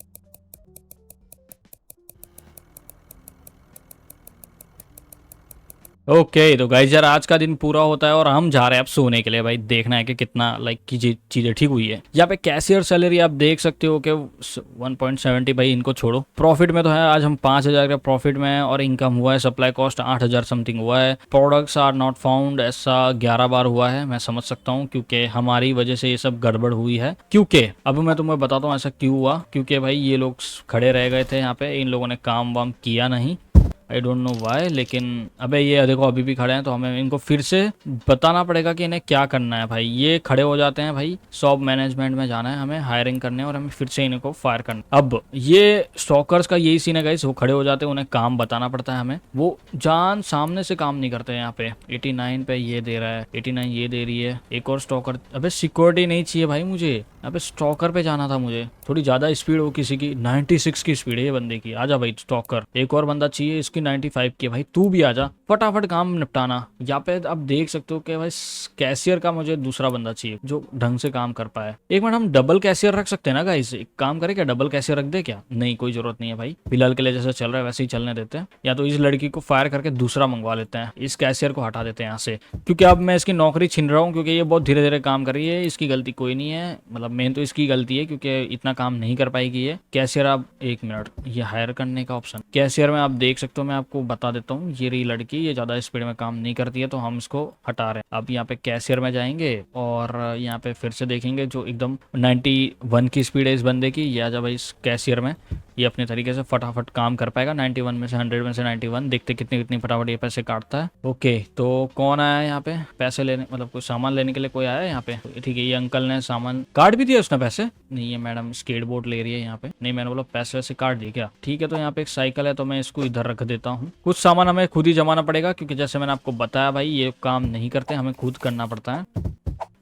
ओके तो गाइस यार आज का दिन पूरा होता है और हम जा रहे हैं अब सोने के लिए भाई। देखना है कि कितना लाइक की चीजें ठीक हुई है। यहाँ पे कैशियर सैलरी आप देख सकते हो कि 1.70 भाई, इनको छोड़ो। प्रॉफिट में तो है आज हम 5,000 का प्रॉफिट में है, और इनकम हुआ है सप्लाई कॉस्ट 8,000 समथिंग हुआ है। प्रोडक्ट्स आर नॉट फाउंड, ऐसा 11 बार हुआ है, मैं समझ सकता हूँ, क्योंकि हमारी वजह से ये सब गड़बड़ हुई है। क्योंकि अब मैं तुम्हें बताता हूँ ऐसा क्यों हुआ, क्योंकि भाई ये लोग खड़े रह गए थे यहाँ पे, इन लोगों ने काम वाम किया नहीं, आई डोंट नो वाई। लेकिन अबे ये देखो अभी भी खड़े हैं, तो हमें इनको फिर से बताना पड़ेगा कि इन्हें क्या करना है भाई। ये खड़े हो जाते हैं भाई, शॉप मैनेजमेंट में जाना है हमें, हायरिंग करने, और हमें फिर से इनको फायर करना। अब ये स्टॉकर्स का यही सीन है गाइस, वो खड़े हो जाते हैं, उन्हें काम बताना पड़ता है हमें, वो जान सामने से काम नहीं करते हैं। यहाँ पे 89 पे ये दे रहा है, 89 ये दे रही है, एक और स्टॉकर। अबे सिक्योरिटी नहीं चाहिए भाई मुझे, यहाँ पे स्टॉकर पे जाना था मुझे, थोड़ी ज्यादा स्पीड हो किसी की। 96 की स्पीड है ये बंदे की, आजा भाई स्टॉकर। एक और बंदा चाहिए, इसकी 95 की है भाई, तू भी आजा, फटाफट काम निपटाना। यहाँ पे आप देख सकते हो कि भाई कैशियर का मुझे दूसरा बंदा चाहिए जो ढंग से काम कर पाए। एक मिनट, हम डबल कैशियर रख सकते हैं ना गाइस? एक काम करे क्या, डबल कैशियर रख दे क्या? नहीं, कोई जरूरत नहीं है भाई, फिलहाल के लिए जैसे चल रहा है वैसे ही चलने देते हैं। या तो इस लड़की को फायर करके दूसरा मंगवा लेते हैं, इस कैशियर को हटा देते हैं यहाँ से, क्योंकि अब मैं इसकी नौकरी छीन रहा हूँ, क्योंकि ये बहुत धीरे धीरे काम कर रही है। इसकी गलती कोई नहीं है, मतलब मेन तो इसकी गलती है, क्योंकि इतना काम नहीं कर पाएगी ये कैशियर। आप एक मिनट, ये हायर करने का ऑप्शन कैशियर में आप देख सकते हो, मैं आपको बता देता हूँ। ये रही लड़की, ये ज़्यादा स्पीड में काम नहीं करती है, तो हम इसको हटा रहे हैं। अब यहाँ पे कैशियर में जाएंगे और यहाँ पे फिर से देखेंगे जो एकदम 91 की स्पीड है इस बंदे की, ये आ जा भाई इस कैशियर में। ये अपने तरीके से फटाफट काम कर पाएगा, 91 में से 100 में से 91। देखते कितनी कितनी फटाफट ये पैसे काटता है। ओके, तो कौन आया यहाँ पे पैसे लेने, मतलब कोई सामान लेने के लिए कोई आया है यहाँ पे? ठीक है, ये अंकल ने सामान काट भी दिया उसने पैसे? नहीं, ये मैडम स्केट बोर्ड ले रही है यहाँ पे। नहीं, मैंने बोला पैसे वैसे काट दिए क्या? ठीक है, तो यहाँ पे एक साइकिल है तो मैं इसको इधर रख देता हूँ। कुछ सामान हमें खुद ही जमाना पड़ेगा क्योंकि जैसे मैंने आपको बताया भाई ये काम नहीं करते, हमें खुद करना पड़ता है।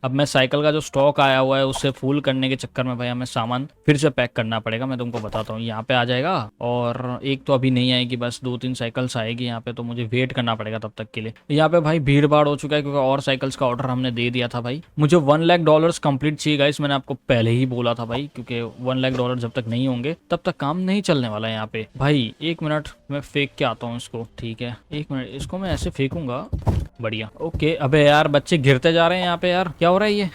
अब मैं साइकिल का जो स्टॉक आया हुआ है उससे फुल करने के चक्कर में भाई हमें सामान फिर से पैक करना पड़ेगा। मैं तुमको बताता हूँ, यहाँ पे आ जाएगा और एक तो अभी नहीं आएगी, बस 2-3 साइकिल्स आएगी यहाँ पे, तो मुझे वेट करना पड़ेगा तब तक के लिए। यहाँ पे भाई भीड़ भाड़ हो चुका है क्योंकि और साइकिल्स का ऑर्डर हमने दे दिया था भाई। मुझे $1 लाख कंप्लीट चाहिए गाइस, मैंने आपको पहले ही बोला था भाई, क्योंकि $1 लाख जब तक नहीं होंगे तब तक काम नहीं चलने वाला है यहाँ पे। भाई 1 मिनट मैं फेंक के आता हूँ इसको। ठीक है, 1 मिनट, इसको मैं ऐसे फेंकूंगा, बढ़िया। ओके, अबे यार बच्चे गिरते जा रहे हैं यहाँ पे यार, क्या हो रहा है ये?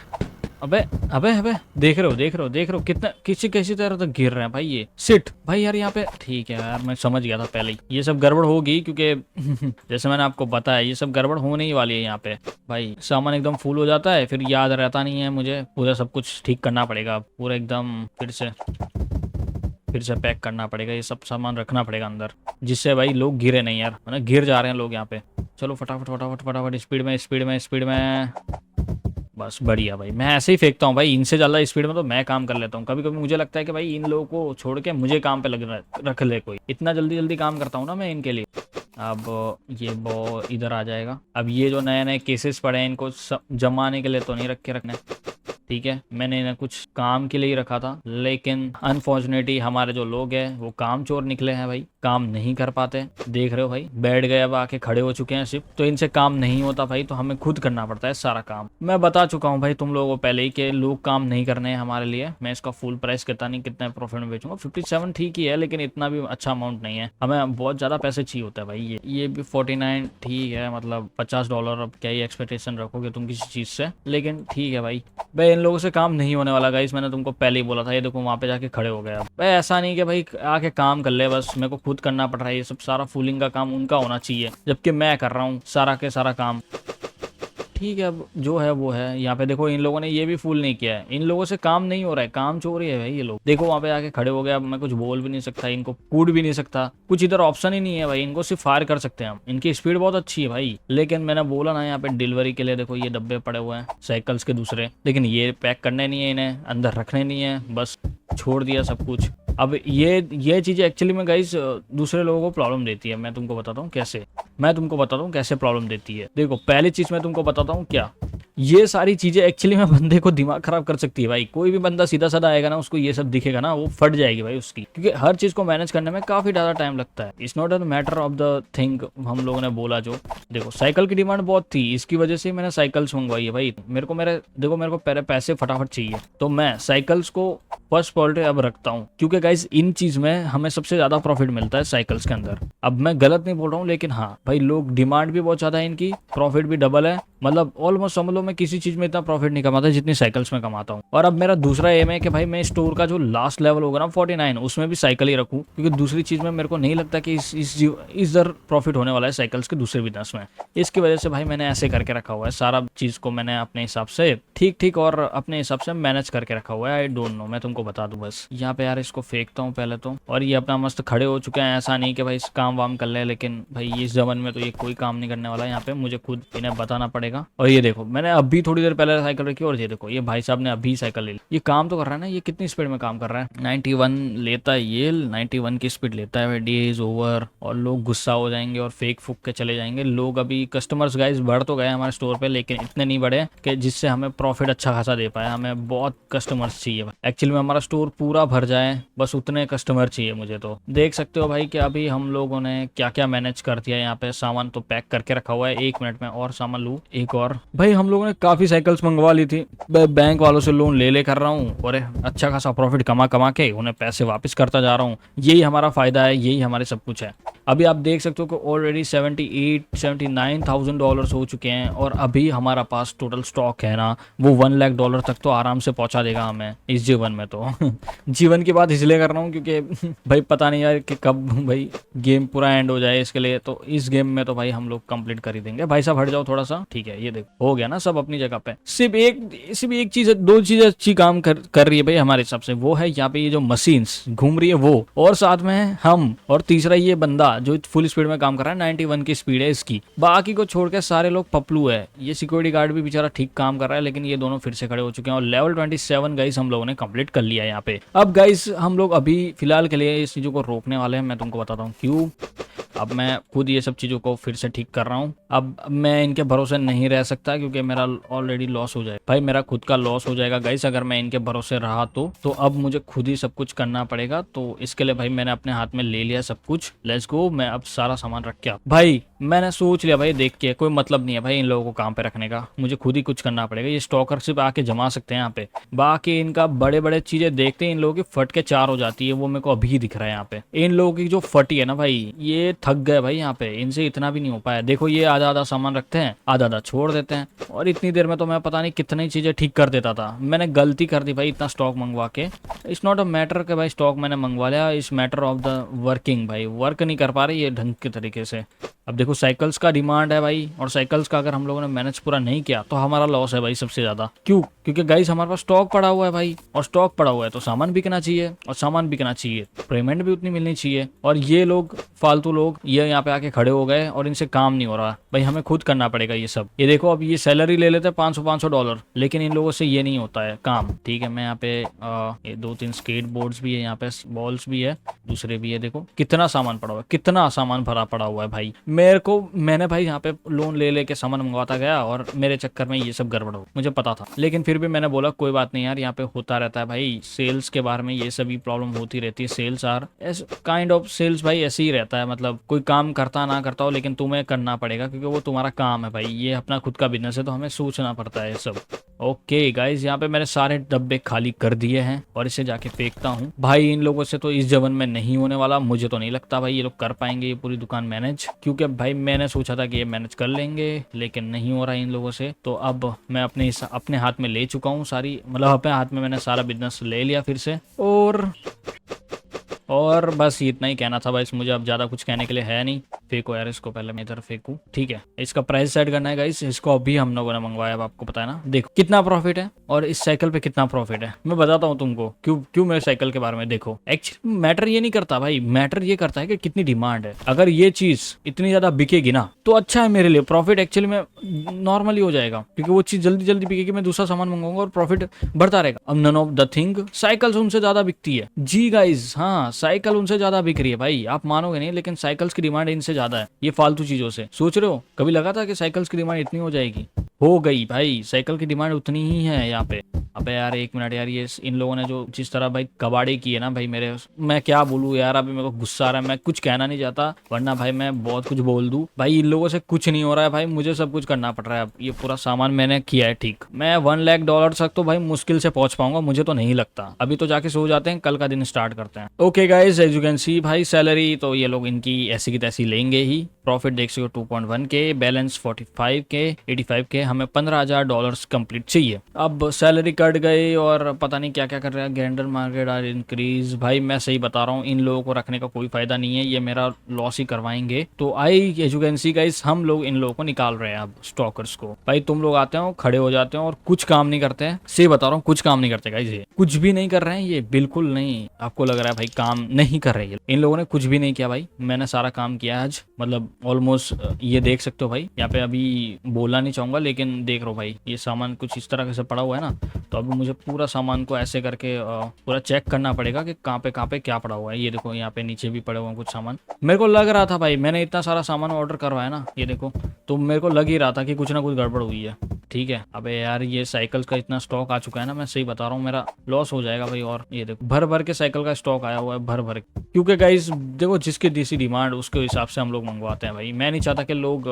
अबे अबे अबे, देख रहे हो कितना किसी तरह तक गिर रहे हैं भाई ये। सिट भाई यार यहाँ पे। ठीक है यार, मैं समझ गया था पहले ही ये सब गड़बड़ होगी क्योंकि जैसे मैंने आपको बताया ये सब गड़बड़ होने ही वाली है यहाँ पे। भाई सामान एकदम फुल हो जाता है फिर याद रहता नहीं है मुझे, पूरा सब कुछ ठीक करना पड़ेगा, पूरा एकदम फिर से पैक करना पड़ेगा, ये सब सामान रखना पड़ेगा अंदर, जिससे भाई लोग गिरे नहीं यार, मतलब गिर जा रहे हैं लोग यहाँ पे। चलो फटाफट स्पीड में। बस बढ़िया भाई, मैं ऐसे ही फेंकता हूँ भाई, इनसे ज़्यादा स्पीड में तो मैं काम कर लेता हूँ। कभी कभी मुझे लगता है कि भाई इन लोगों को छोड़ के मुझे काम पे रख ले कोई, इतना जल्दी काम करता हूँ ना मैं इनके लिए। अब ये इधर आ जाएगा। अब ये जो नए नए केसेस पड़े हैं इनको जमाने के लिए तो नहीं रखने, ठीक है, मैंने इन्हें कुछ काम के लिए ही रखा था, लेकिन अनफॉर्चुनेटली हमारे जो लोग हैं वो काम चोर निकले हैं भाई, काम नहीं कर पाते। देख रहे हो भाई, बैठ गए, अब आके खड़े हो चुके हैं सिर्फ, तो इनसे काम नहीं होता भाई, तो हमें खुद करना पड़ता है सारा काम। मैं बता चुका हूँ भाई तुम लोगों को पहले ही कि लोग काम नहीं करने हैं हमारे लिए। मैं इसका फुल प्राइस कहता नहीं कितना प्रॉफिट में बेचूंगा, 57 ठीक ही है, लेकिन इतना भी अच्छा अमाउंट नहीं है, हमें बहुत ज्यादा पैसे चाहिए होता है भाई। ये भी 49 ठीक है, मतलब $50। अब क्या ही एक्सपेक्टेशन रखोगे तुम किसी चीज से, लेकिन ठीक है भाई। भाई इन लोगों से काम नहीं होने वाला गाइस, मैंने तुमको पहले ही बोला था। ये देखो वहां पे जाके खड़े हो गए। अब भाई ऐसा नहीं कि भाई आके काम कर ले, बस मेरे को खुद करना पड़ रहा है ये सब, सारा फूलिंग का काम उनका होना चाहिए जबकि मैं कर रहा हूँ सारा के सारा काम। ठीक है, अब जो है वो है। यहाँ पे देखो इन लोगों ने ये भी फूल नहीं किया है, इन लोगों से काम नहीं हो रहा है, काम चोरी है भाई ये लोग। देखो वहां पे आके खड़े हो गए, अब मैं कुछ बोल भी नहीं सकता, इनको कूद भी नहीं सकता, कुछ इधर ऑप्शन ही नहीं है भाई, इनको सिर्फ फायर कर सकते हैं हम। इनकी स्पीड बहुत अच्छी है भाई, लेकिन मैंने बोला ना यहाँ पे डिलीवरी के लिए देखो ये डब्बे पड़े हुए हैं साइकिल्स के दूसरे, लेकिन ये पैक करने नहीं है, इन्हें अंदर रखने नहीं है, बस छोड़ दिया सब कुछ। अब ये चीज़ें एक्चुअली में गाइस दूसरे लोगों को प्रॉब्लम देती है। मैं तुमको बताता हूँ कैसे प्रॉब्लम देती है। देखो पहली चीज़ मैं तुमको बताता हूँ, क्या ये सारी चीज़ें एक्चुअली में बंदे को दिमाग खराब कर सकती है भाई। कोई भी बंदा सीधा साधा आएगा ना, उसको ये सब दिखेगा ना, वो फट जाएगी भाई उसकी, क्योंकि हर चीज़ को मैनेज करने में काफ़ी ज़्यादा टाइम लगता है। It's not a matter of the thing. हम लोगों ने बोला जो, देखो साइकिल की डिमांड बहुत थी, इसकी वजह से मैंने साइकिल्स मंगवाई है भाई। मेरे को पहले पैसे फटाफट चाहिए, तो मैं साइकिल्स को फर्स्ट प्रायोरिटी अब रखता हूँ, क्योंकि गाइस इन चीज में हमें सबसे ज्यादा प्रॉफिट मिलता है साइकिल्स के अंदर। अब मैं गलत नहीं बोल रहा हूँ, लेकिन हाँ भाई लोग डिमांड भी बहुत ज्यादा है इनकी, प्रॉफिट भी डबल है, मतलब ऑलमोस्ट समझ लो मैं किसी चीज में इतना प्रॉफिट नहीं कमाता जितनी साइकिल्स में कमाता हूँ। और अब मेरा दूसरा एम है कि भाई मैं स्टोर का जो लास्ट लेवल होगा ना 49, उसमें भी साइकिल ही रखूँ, क्योंकि दूसरी चीज में मेरे को नहीं लगता कि इस दर प्रॉफिट होने वाला है साइकिल्स के दूसरे बिजनेस में। इसकी वजह से भाई मैंने ऐसे करके रखा हुआ है, सारा चीज को मैंने अपने हिसाब से ठीक और अपने हिसाब से मैनेज करके रखा हुआ है। आई डोंट नो, मैं तुमको बता दूं बस। यहाँ पे यार इसको फेंकता हूँ पहले तो, और ये अपना मस्त खड़े हो चुके हैं। ऐसा नहीं कि भाई इस काम वाम कर ले, लेकिन भाई इस जमाने में तो ये कोई काम नहीं करने वाला, यहाँ पे मुझे खुद इन्हें बताना पड़ेगा। और ये देखो मैंने अभी थोड़ी देर पहले साइकिल रखी, और ये देखो ये भाई साहब ने अभी साइकिल ले ली। ये काम तो कर रहा है ना, ये कितनी स्पीड में काम कर रहा है, 91 लेता है, ये 91 की स्पीड लेता है। डे इज ओवर, और लोग गुस्सा हो जाएंगे और फेंक फूक के चले जाएंगे लोग। अभी कस्टमर्स गाइस बढ़ तो गए हमारे स्टोर पे, लेकिन इतने नहीं बढ़े कि जिससे हमें प्रॉफिट अच्छा खासा दे पाए। हमें बहुत कस्टमर्स चाहिए एक्चुअली में, हमारा स्टोर पूरा भर जाए, बस उतने कस्टमर चाहिए मुझे। तो देख सकते हो भाई कि अभी हम लोगों ने क्या क्या मैनेज कर दिया। यहाँ पे सामान तो पैक करके रखा हुआ है, 1 मिनट में और सामान लूँ एक और। भाई हम लोगों ने काफी साइकिल्स मंगवा ली थी, बैंक वालों से लोन ले कर रहा हूँ, और अच्छा खासा प्रॉफिट कमा के उन्हें पैसे वापस करता जा रहा हूँ। यही हमारा फायदा है, यही हमारे सब कुछ है। अभी आप देख सकते हो कि ऑलरेडी $78,000-79,000 हो चुके हैं, और अभी हमारा पास टोटल स्टॉक है ना वो $1 लाख तक तो आराम से पहुंचा देगा हमें इस जीवन में तो जीवन की बात इसलिए कर रहा हूँ क्योंकि भाई पता नहीं यार कि कब भाई गेम पूरा एंड हो जाए, इसके लिए तो इस गेम में तो भाई हम लोग कंप्लीट कर ही देंगे। भाई साहब हट जाओ थोड़ा सा, ठीक है, ये देखो हो गया ना सब अपनी जगह पे। सिर्फ एक चीज, दो चीजें अच्छी काम कर रही है भाई हमारे हिसाब से, वो है यहाँ पे ये जो मशीन्स घूम रही है वो, और साथ में हम, और तीसरा ये बंदा जो फुल स्पीड में काम कर रहा है, 91 की स्पीड है इसकी। बाकी को छोड़ के सारे लोग पपलू है। ये सिक्योरिटी गार्ड भी बेचारा ठीक काम कर रहा है, लेकिन ये दोनों फिर से खड़े हो चुके हैं, और लेवल 27 गाइस हम लोगों ने कंप्लीट कर लिया है यहाँ पे। अब गाइस हम लोग अभी फिलहाल के लिए इस चीजों को रोकने वाले हैं, मैं तुमको बताता हूँ क्यों। अब मैं खुद ये सब चीज़ों को फिर से ठीक कर रहा हूँ। अब मैं इनके भरोसे नहीं रह सकता क्योंकि मेरा ऑलरेडी लॉस हो जाएगा भाई, मेरा खुद का लॉस हो जाएगा गाइस अगर मैं इनके भरोसे रहा तो अब मुझे खुद ही सब कुछ करना पड़ेगा। तो इसके लिए भाई मैंने अपने हाथ में ले लिया सब कुछ, लेट्स गो। मैं अब सारा सामान रख के भाई मैंने सोच लिया भाई, देख के कोई मतलब नहीं है भाई इन लोगों को काम पे रखने का, मुझे खुद ही कुछ करना पड़ेगा। ये स्टॉकर सिर्फ आके जमा सकते हैं यहाँ पे, बाकी इनका बड़े बड़े चीजें देखते हैं इन लोगों की फट के चार हो जाती है, वो मेरे को अभी दिख रहा है यहाँ पे। इन लोगों की जो फटी है ना भाई, ये थक गए भाई यहाँ पे, इनसे इतना भी नहीं हो पाया। देखो ये आधा आधा सामान रखते हैं, आधा आधा छोड़ देते हैं, और इतनी देर में तो मैं पता नहीं कितनी चीजें ठीक कर देता था। मैंने गलती कर दी भाई इतना स्टॉक मंगवा के। इट्स नॉट अ मैटर के भाई स्टॉक मैंने मंगवा लिया, इस मैटर ऑफ द वर्किंग, भाई वर्क नहीं कर पा रही ये ढंग के तरीके से। अब देखो साइकिल्स का डिमांड है भाई, और साइकिल्स का अगर हम लोगों ने मैनेज पूरा नहीं किया तो हमारा लॉस है भाई सबसे ज्यादा। क्यों? क्योंकि गाइस हमारे पास स्टॉक पड़ा हुआ है भाई, और स्टॉक पड़ा हुआ है तो सामान बिकना चाहिए, और सामान बिकना चाहिए पेमेंट भी उतनी मिलनी चाहिए। और ये लोग फालतू लोग ये यहाँ पे आके खड़े हो गए और इनसे काम नहीं हो रहा भाई, हमें खुद करना पड़ेगा ये सब। ये देखो अब ये सैलरी ले लेते हैं $500 लेकिन इन लोगों से ये नहीं होता है काम। ठीक है, मैं यहाँ पे ये 2-3 स्केट बोर्ड्स भी है, यहाँ पे बॉल्स भी है, दूसरे भी है। देखो कितना सामान पड़ा हुआ है, कितना सामान भरा पड़ा हुआ है भाई। मैंने भाई यहाँ पे लोन ले लेके सामान मंगवाता गया और मेरे चक्कर में ये सब गड़बड़ हो, मुझे पता था। लेकिन फिर भी मैंने बोला कोई बात नहीं यार, यहाँ पे होता रहता है भाई, सेल्स के बारे में ये सभी प्रॉब्लम होती रहती है। Sales are kind of sales भाई, ऐसे ही रहता है। मतलब कोई काम करता ना करता हो लेकिन तुम्हें करना पड़ेगा क्योंकि वो तुम्हारा काम है भाई, ये अपना खुद का बिजनेस है तो हमें सोचना पड़ता है सब। ओके गाइज, यहाँ पे मैंने सारे डब्बे खाली कर दिए हैं और इसे जाके फेंकता हूँ। भाई इन लोगों से तो इस जवन में नहीं होने वाला, मुझे तो नहीं लगता भाई ये लोग कर पाएंगे ये पूरी दुकान मैनेज, क्योंकि भाई मैंने सोचा था कि ये मैनेज कर लेंगे लेकिन नहीं हो रहा इन लोगों से। तो अब मैं अपने हाथ में ले चुका हूँ सारी, मतलब अपने हाथ में मैंने सारा बिजनेस ले लिया फिर से। और बस इतना ही कहना था भाई, मुझे अब ज्यादा कुछ कहने के लिए है नहीं। फेंको यार इसको, पहले मैं इधर फेंकू। ठीक है, इसका प्राइस सेट करना है गाइस, इसको अभी हम लोगों ने मंगवाया, अब आपको पता है ना। देखो कितना प्रॉफिट है और इस साइकिल पे कितना प्रॉफिट है, मैं बताता हूँ तुमको क्यों मेरे साइकिल के बारे में। देखो एक्चुअली मैटर ये नहीं करता भाई, मैटर ये करता है कि कितनी डिमांड है। अगर ये चीज इतनी ज्यादा बिकेगी ना तो अच्छा है मेरे लिए, प्रॉफिट एक्चुअली में नॉर्मली हो जाएगा क्योंकि वो चीज जल्दी जल्दी बिकेगी, मैं दूसरा सामान मंगाऊंगा और प्रॉफिट बढ़ता रहेगा। अब none of the thing cycles उनसे ज्यादा बिकती है जी गाइज, हाँ साइकिल उनसे ज्यादा बिक रही है भाई, आप मानोगे नहीं लेकिन साइकिल्स की डिमांड इनसे ज्यादा है। ये फालतू चीजों से सोच रहे हो, कभी लगा था कि साइकिल्स की डिमांड इतनी हो जाएगी? हो गई भाई, साइकिल की डिमांड उतनी ही है यहाँ पे। अबे यार एक मिनट यार, ये इन लोगों ने जो जिस तरह भाई कबाड़ी की है ना भाई मेरे, मैं क्या बोलूँ यार, अभी मेरे को गुस्सा आ रहा है, मैं कुछ कहना नहीं चाहता वरना भाई मैं बहुत कुछ बोल दूं। भाई इन लोगों से कुछ नहीं हो रहा है भाई, मुझे सब कुछ करना पड़ रहा है। अब ये पूरा सामान मैंने किया है ठीक, मैं $1 लाख तक तो भाई मुश्किल से पहुंच पाऊंगा, मुझे तो नहीं लगता। अभी तो जाके सो जाते हैं, कल का दिन स्टार्ट करते हैं। Okay guys, as you can see भाई सैलरी तो ये लोग इनकी ऐसी की तैसी लेंगे ही। प्रॉफिट देख सकते हो 2.1K, बैलेंस 45K, 85K, हमें $15,000 कंप्लीट चाहिए। अब सैलरी कट गई और पता नहीं क्या क्या कर रहा है। गेंडर मार्केट आर इंक्रीज, भाई मैं सही बता रहा हूँ, इन लोगों को रखने का कोई फायदा नहीं है, ये मेरा लॉस ही करवाएंगे। तो I as you can see guys, हम लोग इन लोगों को निकाल रहे हैं अब स्टॉकर्स को। भाई तुम लोग आते हो, खड़े हो जाते हो और कुछ काम नहीं करते हैं, सही बता रहा हूँ कुछ काम नहीं करते गाइस, ये कुछ भी नहीं कर रहे हैं, ये बिल्कुल नहीं। आपको लग रहा है भाई काम नहीं कर रहे हैं, इन लोगों ने कुछ भी नहीं किया भाई, मैंने सारा काम किया आज, मतलब ऑलमोस्ट। ये देख सकते हो भाई, यहाँ पे अभी बोलना नहीं चाहूंगा लेकिन देख रहा भाई, ये सामान कुछ इस तरह से पड़ा हुआ है ना, तो अभी मुझे पूरा सामान को ऐसे करके पूरा चेक करना पड़ेगा कि कहाँ पे क्या पड़ा हुआ है। ये देखो यहाँ पे नीचे भी पड़े हुए हैं कुछ सामान, मेरे को लग रहा था भाई, मैंने इतना सारा सामान ऑर्डर करवाया ना, ये देखो, तो मेरे को लग ही रहा था कि कुछ ना कुछ गड़बड़ हुई है। ठीक है, अबे यार ये साइकिल्स का इतना स्टॉक आ चुका है ना, मैं सही बता रहा हूँ मेरा लॉस हो जाएगा भाई। और ये देखो भर भर के साइकिल का स्टॉक आया हुआ है, भर भर के, क्योंकि गाइस देखो जिसकी जैसी डिमांड उसके हिसाब से हम लोग मंगवाते हैं भाई। मैं नहीं चाहता कि लोग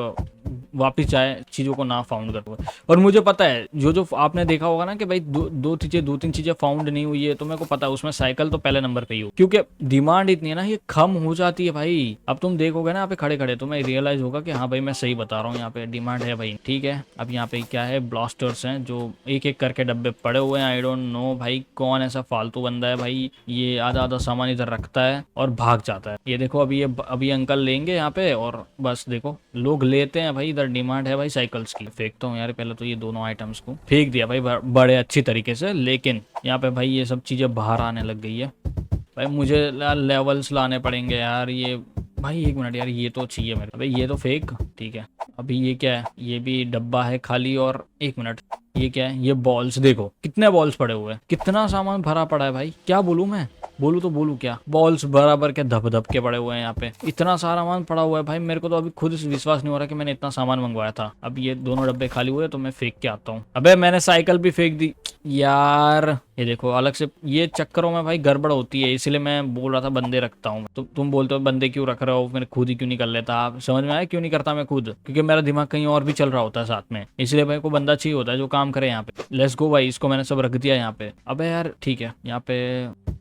वापस जाए, चीज़ों को ना फाउंड कर पाए। और मुझे पता है जो जो आपने देखा होगा ना कि भाई दो तीन चीज़ें फाउंड नहीं हुई है, तो मेरे को पता है उसमें साइकिल तो पहले नंबर पे ही हो, क्योंकि डिमांड इतनी है ना, ये कम हो जाती है भाई। अब तुम देखोगे ना यहाँ पे खड़े खड़े तो मैं रियलाइज होगा कि हाँ भाई मैं सही बता रहा हूँ, यहाँ पे डिमांड है भाई। ठीक है, अब यहाँ पे क्या है, ब्लास्टर्स हैं जो एक एक करके डब्बे पड़े हुए हैं। आई डोंट नो भाई कौन ऐसा फालतू बंदा है भाई, ये आधा आधा सामान इधर रखता है और भाग जाता है। ये देखो अभी अंकल लेंगे यहाँ पे, और बस देखो लोग लेते हैं भाई। इधर डिमांड है भाई साइकिल्स की। फेंकता हूँ यार पहले तो ये दोनों आइटम्स को फेंक दिया भाई बड़े अच्छी तरीके से, लेकिन यहाँ पे भाई ये सब चीजें बाहर आने लग गई है भाई। मुझे लेवल्स लाने पड़ेंगे यार। ये भाई एक मिनट यार, ये तो चाहिए मेरे भाई, ये तो फेक। ठीक है, अभी ये क्या है, ये भी डब्बा है खाली। और एक मिनट, ये क्या है, ये बॉल्स देखो कितने बॉल्स पड़े हुए हैं, कितना सामान भरा पड़ा है भाई। क्या बोलूं मैं, बोलूं तो बोलूं क्या, बॉल्स बराबर के धप धप के पड़े हुए हैं यहाँ पे। इतना सारा सामान पड़ा हुआ है भाई, मेरे को तो अभी खुद विश्वास नहीं हो रहा कि मैंने इतना सामान मंगवाया था। अब ये दोनों डब्बे खाली हुए तो मैं फेंक के आता हूँ। अबे मैंने साइकिल भी फेंक दी यार। ये देखो अलग से, ये चक्करों में भाई गड़बड़ होती है, इसलिए मैं बोल रहा था बंदे रखता हूँ। तो तुम बोलते हो बंदे क्यों रख रहे हो, मैंने खुद ही क्यों नहीं कर लेता। आप समझ में आया क्यों नहीं करता मैं खुद, क्योंकि मेरा दिमाग कहीं और भी चल रहा होता है साथ में, इसलिए भाई को बंदा चाहिए होता है जो काम करे यहाँ पे। लेट्स गो भाई, इसको मैंने सब रख दिया यहाँ पे। अबे यार ठीक है, यहाँ पे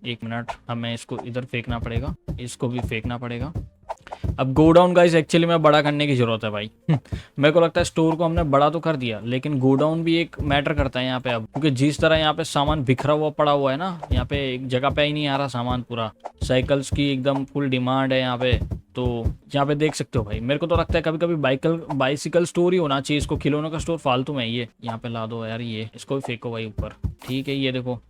एक मिनट, हमें इसको इधर फेंकना पड़ेगा, इसको भी फेंकना पड़ेगा। अब गोडाउन गाइस एक्चुअली में बड़ा करने की जरूरत है भाई। मेरे को लगता है स्टोर को हमने बड़ा तो कर दिया, लेकिन गोडाउन भी एक मैटर करता है यहाँ पे अब, क्योंकि जिस तरह यहाँ पे सामान बिखरा हुआ पड़ा हुआ है ना, यहाँ पे एक जगह पे ही नहीं आ रहा सामान पूरा। साइकिल्स की एकदम फुल डिमांड है यहाँ पे, तो यहाँ पे देख सकते हो भाई। मेरे को तो लगता है कभी कभी बाइसिकल स्टोर ही होना चाहिए, इसको खिलौनों का स्टोर फालतू में। ये यहाँ पे ला दो यार, ये इसको भी फेंको भाई ऊपर। ठीक है, ये देखो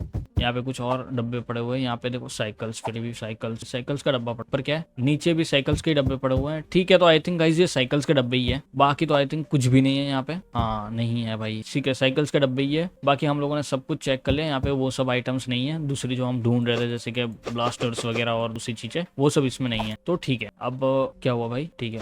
यहाँ पे कुछ और डब्बे पड़े हुए हैं। यहाँ पे देखो साइकिल्स, फिर भी साइकिल्स का डब्बा पर क्या है, नीचे भी साइकिल्स के डब्बे पड़े हुए हैं। ठीक है, तो आई थिंक गाइस ये साइकिल्स के डब्बे ही है, बाकी तो आई थिंक कुछ भी नहीं है यहाँ पे। हाँ नहीं है भाई, ठीक है साइकिल्स के डब्बे ही है। बाकी हम लोगों ने सब कुछ चेक कर लिया, यहाँ पे वो सब आइटम्स नहीं है दूसरी जो हम ढूंढ रहे थे, जैसे कि ब्लास्टर्स वगैरह और दूसरी चीजें, वो सब इसमें नहीं है। तो ठीक है, अब क्या हुआ भाई, ठीक है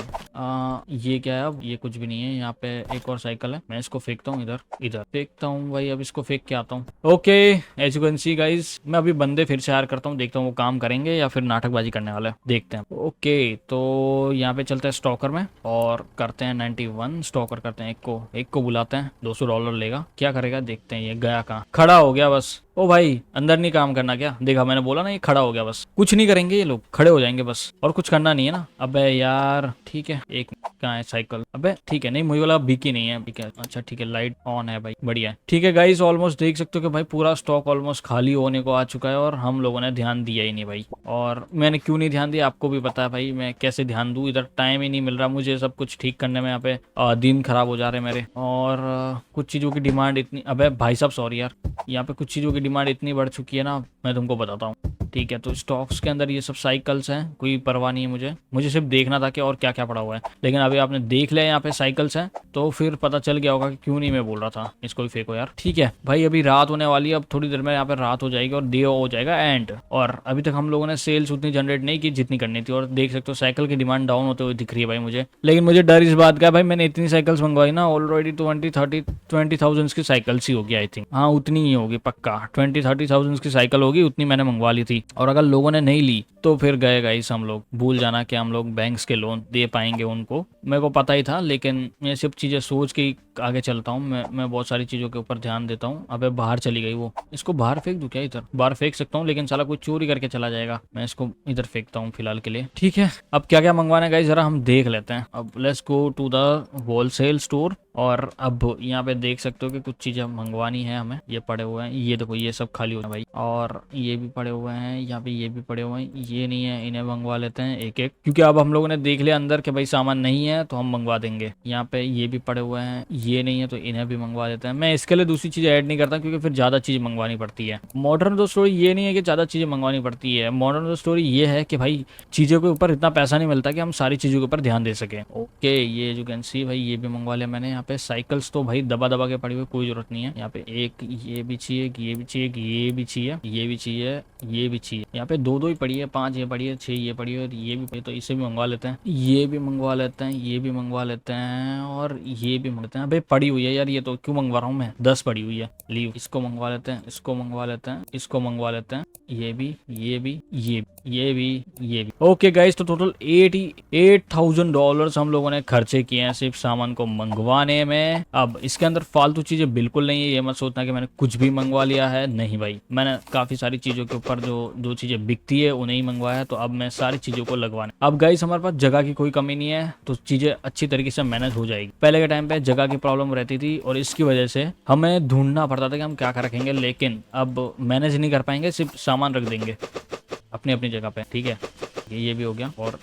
ये क्या है, अब ये कुछ भी नहीं है। यहाँ पे एक और साइकिल है, मैं इसको फेंकता हूँ इधर फेंकता हूँ भाई। अब इसको फेंक के आता हूँ। Okay as you can see guys, मैं अभी बंदे फिर से हायर करता हूँ, देखता हूँ वो काम करेंगे या फिर नाटकबाजी करने वाले, देखते हैं। ओके तो यहाँ पे चलते हैं स्टॉकर में और करते हैं 91 स्टॉकर करते हैं। एक को बुलाते हैं, $200 लेगा, क्या करेगा देखते हैं। ये गया कहाँ, खड़ा हो गया बस। ओ भाई अंदर नहीं काम करना क्या, देखा मैंने बोला ना, ये खड़ा हो गया बस। कुछ नहीं करेंगे ये लोग, खड़े हो जाएंगे बस, और कुछ करना नहीं है ना। अबे यार ठीक है, एक कहाँ है साइकिल, अबे ठीक है, नहीं मुझे वाला बिकी नहीं है, ठीक है अच्छा ठीक है, लाइट ऑन है भाई, बढ़िया है। ठीक है गाइस, ऑलमोस्ट देख सकते हो कि भाई पूरा स्टॉक ऑलमोस्ट खाली होने को आ चुका है, और हम लोगों ने ध्यान दिया ही नहीं भाई। और मैंने क्यों नहीं ध्यान दिया आपको भी पता है भाई, मैं कैसे ध्यान दूं, इधर टाइम ही नहीं मिल रहा मुझे सब कुछ ठीक करने में। यहाँ पे दिन खराब हो जा रहे मेरे, और कुछ चीज़ों की डिमांड इतनी, अबे भाई साहब सॉरी यार, यहाँ पे कुछ चीज़ों की डिमांड इतनी बढ़ चुकी है ना, मैं तुमको बताता हूँ। ठीक है, तो स्टॉक्स के अंदर ये सब साइकिल्स हैं, कोई परवाह नहीं है मुझे सिर्फ देखना था कि और क्या क्या पड़ा हुआ है। लेकिन अभी आपने देख लिया यहाँ पे साइकिल्स हैं, तो फिर पता चल गया होगा कि क्यों नहीं मैं बोल रहा था इसको भी फेंको यार। ठीक है भाई, अभी रात होने वाली है, अब थोड़ी देर में यहाँ पे रात हो जाएगी और डे हो जाएगा एंड। और अभी तक हम लोगों ने सेल्स उतनी जनरेट नहीं की जितनी करनी थी, और देख सकते हो साइकिल की डिमांड डाउन होते हुए दिख रही है भाई मुझे। लेकिन मुझे डर इस बात का भाई, मैंने इतनी साइकिल्स मंगवाई ना ऑलरेडी, 20,000 की साइकिल्स ही होगी आई थिंक। हाँ उतनी ही होगी पक्का, 20,000-30,000 की साइकिल होगी, उतनी मैंने मंगवा ली थी। और अगर लोगों ने नहीं ली तो फिर गए गाइस हम लोग, भूल जाना कि हम लोग बैंक्स के लोन दे पाएंगे उनको, मेरे को पता ही था। लेकिन ये सब चीज़ें सोच के आगे चलता हूँ मैं बहुत सारी चीज़ों के ऊपर ध्यान देता हूँ। अबे बाहर चली गई वो, इसको बाहर फेंक दूँ क्या, इधर बाहर फेंक सकता हूँ लेकिन साला कोई चोरी करके चला जाएगा, मैं इसको इधर फेंकता हूँ फिलहाल के लिए। ठीक है, अब क्या क्या मंगवाना है गाइस जरा हम देख लेते हैं। अब let's go to the wholesale store, और अब यहाँ पे देख सकते हो कि कुछ चीज़ें मंगवानी है हमें। ये पड़े हुए हैं, ये देखो ये सब खाली हो है भाई, और ये भी पड़े हुए हैं, यहाँ पे ये भी पड़े हुए हैं, ये नहीं है, इन्हें मंगवा लेते हैं एक एक, क्योंकि अब हम लोगों ने देख लिया अंदर के भाई सामान नहीं है तो हम मंगवा देंगे। यहाँ पे ये भी पड़े हुए हैं, ये नहीं है तो इन्हें भी मंगवा देते हैं। मैं इसके लिए दूसरी चीज़ ऐड नहीं करता क्योंकि फिर ज़्यादा चीज़ मंगवानी पड़ती है। मॉडर्न द स्टोरी ये नहीं है कि ज़्यादा चीज़ें मंगवानी पड़ती है, मॉडर्न द स्टोरी ये है कि भाई चीज़ों के ऊपर इतना पैसा नहीं मिलता कि हम सारी चीज़ों के ऊपर ध्यान दे सकें। ओके ये जो कैन सी भाई, ये भी मंगवा लिया मैंने यहाँ पे साइकिल्स तो भाई दबा दबा के पड़ी हुई, कोई जरूरत नहीं है। यहाँ पे एक ये भी चाहिए, ये भी चाहिए, ये भी चाहिए, ये भी चाहिए, ये भी चाहिए। यहाँ पे दो दो ही पड़ी है, 5 ये पड़ी है, 6 ये पड़ी है और ये भी पड़ी, तो इसे भी मंगवा लेते हैं, ये भी मंगवा लेते हैं, ये भी मंगवा लेते हैं और ये भी मंगवाते हैं। भाई पड़ी हुई है यार, ये तो क्यों मंगवा रहा हूँ मैं, 10 पड़ी हुई है, लीव। इसको मंगवा लेते हैं, इसको मंगवा लेते हैं, इसको मंगवा लेते हैं, ये भी, ये भी, ये भी, ये भी। ओके गाइस, तो टोटल $88,000 हम लोगों ने खर्चे किए हैं सिर्फ सामान को मंगवाने में। अब इसके अंदर फालतू चीजें बिल्कुल नहीं है, ये मत सोचना कि मैंने कुछ भी मंगवा लिया है, नहीं भाई, मैंने काफी सारी चीजों के ऊपर जो चीजें बिकती है उन्हें ही मंगवाया है। तो अब मैं सारी चीजों को लगवाने, अब गाइस हमारे पास जगह की कोई कमी नहीं है, तो चीजें अच्छी तरीके से मैनेज हो जाएगी। पहले के टाइम पे जगह की प्रॉब्लम रहती थी और इसकी वजह से हमें ढूंढना पड़ता था कि हम क्या क्या रखेंगे, लेकिन अब मैनेज नहीं कर पाएंगे, सिर्फ सामान रख देंगे अपनी अपनी जगह पे, ठीक है। ये भी हो गया और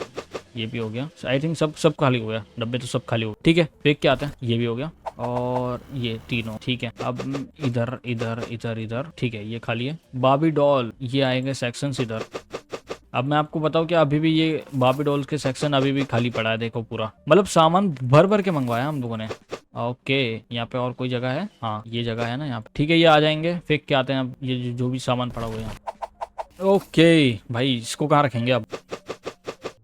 ये भी हो गया, आई थिंक सब खाली हो गया, डब्बे तो सब खाली हो गए, ठीक है। फेंक के आते हैं, ये भी हो गया और ये तीनों, ठीक है। अब इधर इधर इधर इधर, ठीक है, ये खाली है। बाबी डॉल, ये आएंगे सेक्शंस इधर। अब मैं आपको बताऊं कि अभी भी ये बाबी डॉल्स के सेक्शन अभी भी खाली पड़ा है, देखो पूरा, मतलब सामान भर भर के मंगवाया हम लोगों ने। ओके, यहाँ पे और कोई जगह है, हाँ ये जगह है ना यहाँ पे, ठीक है। ये आ जाएंगे, फेंक के आते हैं अब ये जो भी सामान पड़ा हुआ है यहाँ। ओके भाई, इसको कहाँ रखेंगे अब।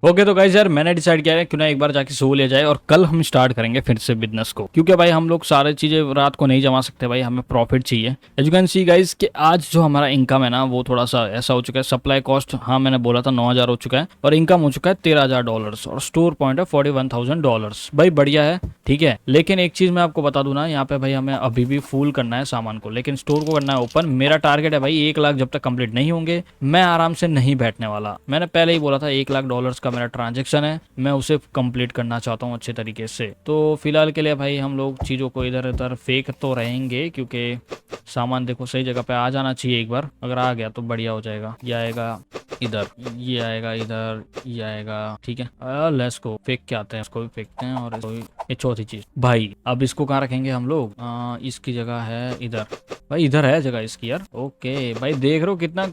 ओके तो गाइस यार, मैंने डिसाइड किया है क्यों ना एक बार जाके सो लिया जाए और कल हम स्टार्ट करेंगे फिर से बिजनेस को, क्योंकि भाई हम लोग सारी चीजें रात को नहीं जमा सकते भाई, हमें प्रॉफिट चाहिए। As you can see guys कि आज जो हमारा इनकम है ना वो थोड़ा सा ऐसा हो चुका है। सप्लाई कॉस्ट, हाँ मैंने बोला था 9,000 हो चुका है और इनकम हो चुका है $13,000 और स्टोर पॉइंट है $41,000। भाई बढ़िया है, ठीक है। लेकिन एक चीज मैं आपको बता दूं ना, यहाँ पे भाई हमें अभी भी फुल करना है सामान को, लेकिन स्टोर को करना है ओपन। मेरा टारगेट है भाई 1 लाख जब तक कंप्लीट नहीं होंगे मैं आराम से नहीं बैठने वाला। मैंने पहले ही बोला था $1 लाख का मेरा ट्रांजेक्शन है, मैं उसे कंप्लीट करना चाहता हूँ अच्छे तरीके से। तो फिलहाल के लिए भाई हम लोग चीजों को इधर उधर फेंक तो रहेंगे, क्योंकि सामान देखो सही जगह पे आ जाना चाहिए। एक बार अगर आ गया तो बढ़िया हो जाएगा। ये आएगा इधर, ये आएगा इधर, ये आएगा, ठीक है। लेट्स को फेंक के आते हैं, इसको भी फेंकते हैं और इसको भी। ये चौथी चीज भाई, अब इसको कहाँ रखेंगे हम लोग, इसकी जगह है इधर। भाई इधर है जगह इसकी यार। ओके भाई, देख रहे हो कितना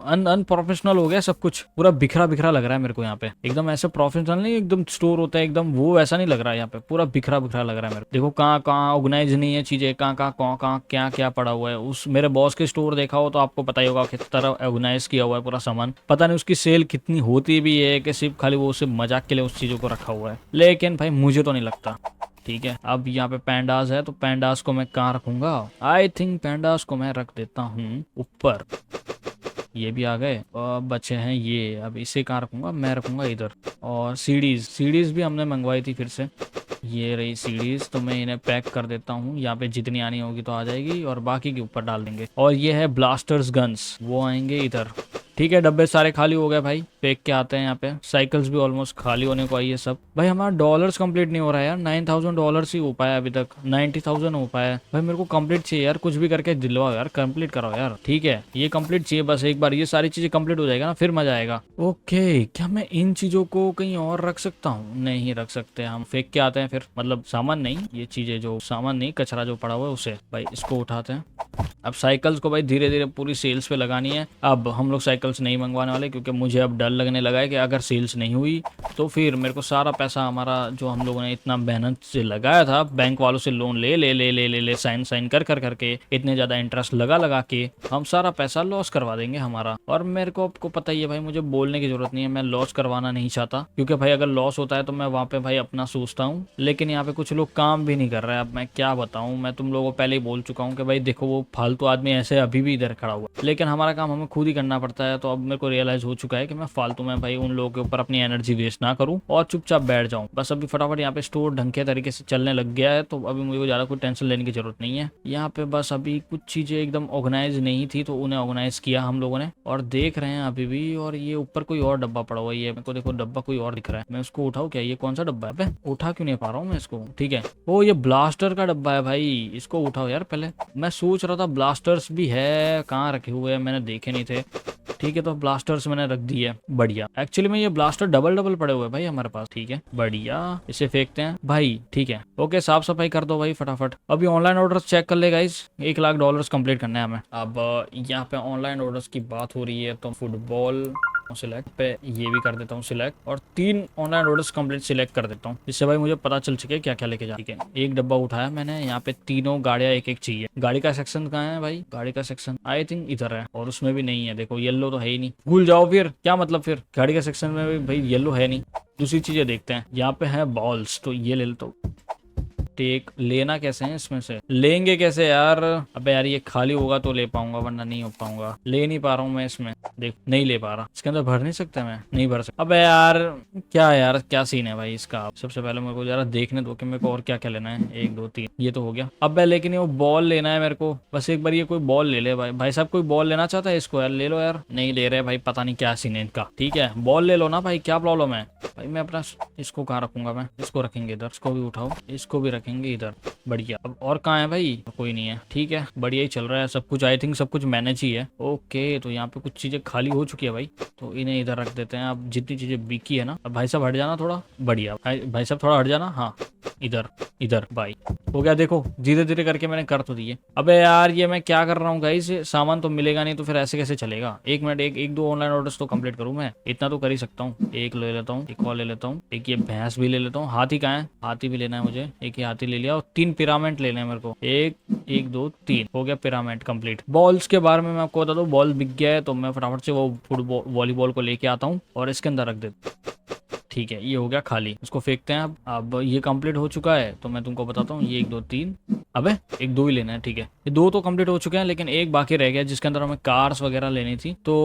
अनप्रोफेशनल हो गया सब कुछ, पूरा बिखरा बिखरा लग रहा है मेरे को यहाँ पे। एकदम ऐसे प्रोफेशनल नहीं, एकदम स्टोर होता है एकदम वो वैसा नहीं लग रहा है यहाँ पे, पूरा बिखरा बिखरा लग रहा है मेरे को। देखो कहाँ कहाँ ऑर्गेनाइज नहीं है चीजें, कहाँ कहाँ क्या क्या पड़ा हुआ है। उस मेरे बॉस के स्टोर देखा हो तो आपको पता ही होगा किस तरह ऑर्गेनाइज किया हुआ है पूरा सामान। पता नहीं उसकी सेल कितनी होती भी है कि सिर्फ खाली वो सिर्फ मजाक के लिए उस चीजों को रखा हुआ है, लेकिन भाई मुझे तो नहीं लगता। ठीक है, अब यहाँ पे पैंडास है तो पैंडास को मैं कहाँ रखूंगा, आई थिंक पैंडास को मैं रख देता हूँ ऊपर। ये भी आ गए और बचे हैं ये, अब इसे कहाँ रखूंगा, मैं रखूंगा इधर। और सीडीज भी हमने मंगवाई थी फिर से, ये रही सीडीज, तो मैं इन्हें पैक कर देता हूँ। यहाँ पे जितनी आनी होगी तो आ जाएगी और बाकी के ऊपर डाल देंगे। और ये है ब्लास्टर्स गन्स, वो आएंगे इधर। ठीक है, डब्बे सारे खाली हो गए भाई, फेंक के आते हैं यहाँ पे। साइकिल्स भी ऑलमोस्ट खाली होने को आई है सब। भाई हमारा डॉलर्स कंप्लीट नहीं हो रहा है यार, $9,000 ही हो पाया अभी तक, 90,000 हो पाया। भाई मेरे को कंप्लीट चाहिए यार, कुछ भी करके दिलवाओ यार, कंप्लीट कराओ यार। ठीक है, ये कंप्लीट चाहिए बस एक बार, ये सारी चीजें कंप्लीट हो जाएगा ना फिर मजा आएगा। ओके, क्या मैं इन चीजों को कहीं और रख सकता हूँ? नहीं रख सकते, हम फेंक के आते हैं फिर, मतलब सामान नहीं, ये चीजें जो सामान नहीं, कचरा जो पड़ा हुआ है उसे। भाई इसको उठाते हैं। अब साइकिल्स को भाई धीरे धीरे पूरी सेल्स पे लगानी है। अब हम लोग साइकिल्स नहीं मंगवाने वाले, क्योंकि मुझे अब डर लगने लगा है कि अगर सेल्स नहीं हुई तो फिर मेरे को सारा पैसा हमारा जो हम लोगों ने इतना मेहनत से लगाया था, बैंक वालों से लोन ले ले ले ले ले ले साइन साइन कर कर करके, इतने ज्यादा इंटरेस्ट लगा लगा के हम सारा पैसा लॉस करवा देंगे हमारा। और मेरे को आपको पता ही है भाई, मुझे बोलने की जरूरत नहीं है, मैं लॉस करवाना नहीं चाहता, क्योंकि भाई अगर लॉस होता है तो मैं वहाँ पे भाई अपना सोचता हूँ, लेकिन यहाँ पे कुछ लोग काम भी नहीं कर रहे हैं। अब मैं क्या बताऊँ, मैं तुम लोगों को पहले ही बोल चुका हूँ कि भाई देखो वो फालतू आदमी ऐसे अभी भी इधर खड़ा हुआ, लेकिन हमारा काम हमें खुद ही करना पड़ता है। तो अब मेरे को रियलाइज हो चुका है कि मैं फालतू में भाई उन लोगों के ऊपर अपनी एनर्जी वेस्ट ना करूं और चुपचाप बैठ जाऊं। बस अभी फटाफट यहाँ पे स्टोर ढंग के तरीके से चलने लग गया है, तो अभी मुझे ज्यादा कोई टेंशन लेने की जरूरत नहीं है। यहाँ पे बस अभी कुछ चीजें एकदम ऑर्गेनाइज नहीं थी तो उन्हें ऑर्गेनाइज किया हम लोगों ने, और देख रहे हैं अभी भी। और ये ऊपर कोई और डब्बा पड़ा हुआ है, ये मेरे को देखो डब्बा कोई और दिख रहा है, मैं उसको उठाऊं क्या? ये कौन सा डब्बा है? उठा क्यों नहीं पा रहा हूँ मैं इसको? ठीक है, वो ये ब्लास्टर का डब्बा है भाई, इसको उठाओ यार पहले। मैं सोच रहा था ब्लास्टर्स भी है, कहाँ रखे हुए हैं मैंने देखे नहीं थे। ठीक है, तो ब्लास्टर्स मैंने रख दी है, बढ़िया। एक्चुअली में ये ब्लास्टर डबल डबल पड़े हुए हैं भाई हमारे पास। ठीक है, बढ़िया, इसे फेंकते हैं भाई। ठीक है, ओके, साफ सफाई कर दो भाई फटाफट। अभी ऑनलाइन ऑर्डर्स चेक कर ले गाइस, $1 लाख कंप्लीट करना है हमें। अब यहाँ पे ऑनलाइन ऑर्डर्स की बात हो रही है तो फुटबॉल सिलेक्ट पे ये भी कर देता हूँ सिलेक्ट, और 3 ऑनलाइन ऑर्डर्स कंप्लीट सिलेक्ट कर देता हूँ, जिससे भाई मुझे पता चल सके क्या क्या लेके जा। ठीक है, एक डब्बा उठाया मैंने, यहाँ पे तीनों गाड़ियाँ एक एक चाहिए। गाड़ी का सेक्शन कहाँ है भाई? गाड़ी का सेक्शन आई थिंक इधर है, और उसमें भी नहीं है। देखो येलो तो है ही नहीं, भूल जाओ फिर, क्या मतलब फिर गाड़ी के सेक्शन में भी भाई येलो है नहीं। दूसरी चीजें देखते हैं, यहाँ पे है बॉल्स, तो ये ले लेता हूँ। टेक लेना कैसे है इसमें से? लेंगे कैसे यार? अबे यार ये खाली होगा तो ले पाऊंगा, वरना नहीं हो पाऊंगा। ले नहीं पा रहा हूँ मैं इसमें, देख नहीं ले पा रहा। इसके अंदर भर नहीं सकता मैं? नहीं भर सकता। अबे यार क्या सीन है भाई इसका? सबसे पहले मेरे को जरा देखने दो कि मेरे को और क्या क्या लेना है। 1 2 3 ये तो हो गया। अब लेकिन ये वो बॉल लेना है मेरे को, बस एक बार ये कोई बॉल ले ले भाई। भाई साहब कोई बॉल लेना चाहता है इसको? यार ले लो यार। नहीं ले रहे भाई, पता नहीं क्या सीन है इनका। ठीक है बॉल ले लो ना भाई, क्या प्रॉब्लम है भाई? मैं अपना इसको कहाँ रखूंगा? मैं इसको रखेंगे इधर, इसको भी उठाओ, इसको भी रखेंगे इधर। बढ़िया। अब और कहाँ है भाई? कोई नहीं है। ठीक है बढ़िया ही चल रहा है सब कुछ। आई थिंक सब कुछ मैनेज ही है। ओके तो यहाँ पे कुछ चीजें खाली हो चुकी है भाई, तो इन्हें इधर रख देते हैं। अब जितनी चीजें बिकी है ना, अब भाई साहब हट जाना थोड़ा। बढ़िया भाई साहब थोड़ा हट जाना। हाँ इधर इधर भाई हो गया। देखो धीरे धीरे करके मैंने कर तो दिए। अबे यार ये मैं क्या कर रहा हूँ गाइस? सामान तो मिलेगा नहीं तो फिर ऐसे कैसे चलेगा? एक मिनट, एक दो ऑनलाइन ऑर्डर्स तो कंप्लीट करूँ मैं, इतना तो कर ही सकता हूँ। एक ले लेता हूँ, एक और ले लेता हूँ, एक ये भैंस भी ले लेता हूँ। हाथी कहाँ है? हाथी भी लेना है मुझे। एक ये हाथी ले लिया, और 3 पिरामिड लेने हैं मेरे को। 1 2 3 हो गया पिरामिड कंप्लीट। बॉल्स के बारे में मैं आपको बता दूं, बॉल बिक गया है तो मैं फटाफट से वो फुटबॉल वॉलीबॉल को लेके आता हूँ और इसके अंदर रख देता। ठीक है ये हो गया खाली, इसको फेंकते हैं। अब ये कंप्लीट हो चुका है तो मैं तुमको बताता हूँ। ये 1 2 3, अबे 1 2 ही लेना है। ठीक है ये 2 तो कंप्लीट हो चुके हैं, लेकिन एक बाकी रह गया जिसके अंदर हमें कार्स वगैरह लेनी थी। तो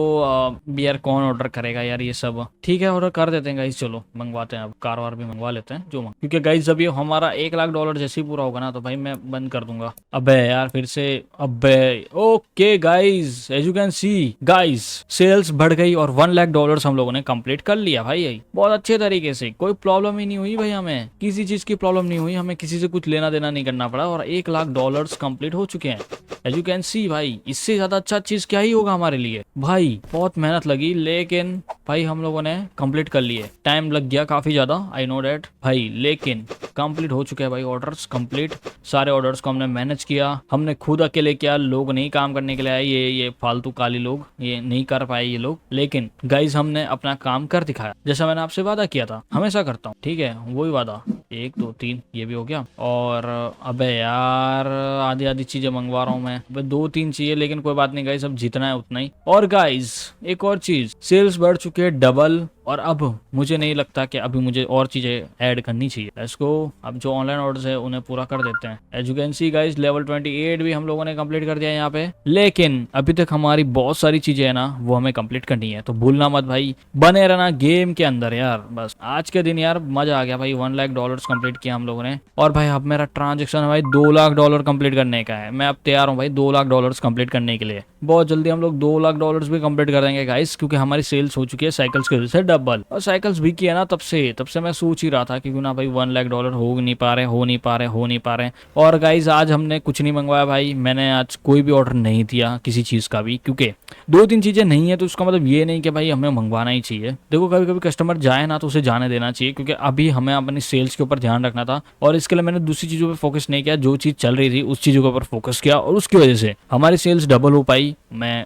यार कौन ऑर्डर करेगा यार ये सब? ठीक है ऑर्डर कर देते हैं गाइस, चलो मंगवाते हैं। अब कार वार भी मंगवा लेते हैं जो क्योंकि गाइस जब ये हमारा $1,00,000 जैसे ही पूरा होगा ना तो भाई मैं बंद कर दूंगा। अबे यार फिर से अबे। Okay guys as you can see guys sales बढ़ गई और $1,00,000 हम लोगों ने कंप्लीट कर लिया भाई। यही बहुत अच्छे तरीके से, कोई प्रॉब्लम ही नहीं हुई भाई, हमें किसी चीज की प्रॉब्लम नहीं हुई, हमें किसी से कुछ लेना देना नहीं करना पड़ा, और $1,00,000 कंप्लीट हो चुके हैं। एज यू कैन सी भाई इससे ज्यादा अच्छा चीज क्या ही होगा हमारे लिए भाई। बहुत मेहनत लगी लेकिन भाई हम लोगों ने कंप्लीट कर लिए। टाइम लग गया काफी ज्यादा, आई नो डेट भाई, लेकिन कंप्लीट हो चुके हैं भाई ऑर्डर्स कंप्लीट। सारे ऑर्डर्स को हमने मैनेज किया, हमने खुद अकेले किया। लोग नहीं काम करने के लिए आए, ये फालतू काली लोग, ये नहीं कर पाए ये लोग, लेकिन गाइज हमने अपना काम कर दिखाया जैसा मैंने आपसे वादा किया था, हमेशा करता हूँ। ठीक है वही वादा। 1 2 3 ये भी हो गया। और अबे यार आधी आधी चीजें मंगवा रहा हूँ मैं। 2 3 चाहिए लेकिन कोई बात नहीं गाइज, अब जितना है उतना ही। और गाइज एक और चीज, सेल्स बढ़ चुके हैं डबल, और अब मुझे नहीं लगता कि अभी मुझे और चीजें ऐड करनी चाहिए। इसको अब जो ऑनलाइन ऑर्डर्स है उन्हें पूरा कर देते हैं। As you can see guys level 28 भी हम लोगों ने कंप्लीट कर दिया यहाँ पे, लेकिन अभी तक हमारी बहुत सारी चीजें है ना वो हमें कंप्लीट करनी है। तो भूलना मत भाई, बने रहना गेम के अंदर यार। बस आज के दिन यार मजा आ गया भाई, $1,00,000 कंप्लीट किया हम लोगों ने। और भाई अब मेरा ट्रांजेक्शन है भाई $2,00,000 कंप्लीट करने का है। मैं अब तैयार हूँ भाई $2,00,000 कंप्लीट करने के लिए। बहुत जल्दी हम लोग $2,00,000 भी कंप्लीट कर देंगे गाइस, क्योंकि हमारी सेल्स हो चुकी है साइकिल्स की वजह से डबल, और साइकिल्स भी किया ना तब से मैं सोच ही रहा था कि क्यों ना भाई $1,00,000 हो नहीं पा रहे। और गाइज आज हमने कुछ नहीं मंगवाया भाई, मैंने आज कोई भी ऑर्डर नहीं दिया किसी चीज का भी, क्योंकि 2 3 चीजें नहीं है तो उसका मतलब ये नहीं कि भाई हमें मंगवाना ही चाहिए। देखो कभी कभी कस्टमर जाए ना तो उसे जाने देना चाहिए, क्योंकि अभी हमें अपनी सेल्स के ऊपर ध्यान रखना था, और इसके लिए मैंने दूसरी चीजों पर फोकस नहीं किया। जो चीज चल रही थी उस चीजों के ऊपर फोकस किया, और उसकी वजह से हमारी सेल्स डबल हो पाई। मैं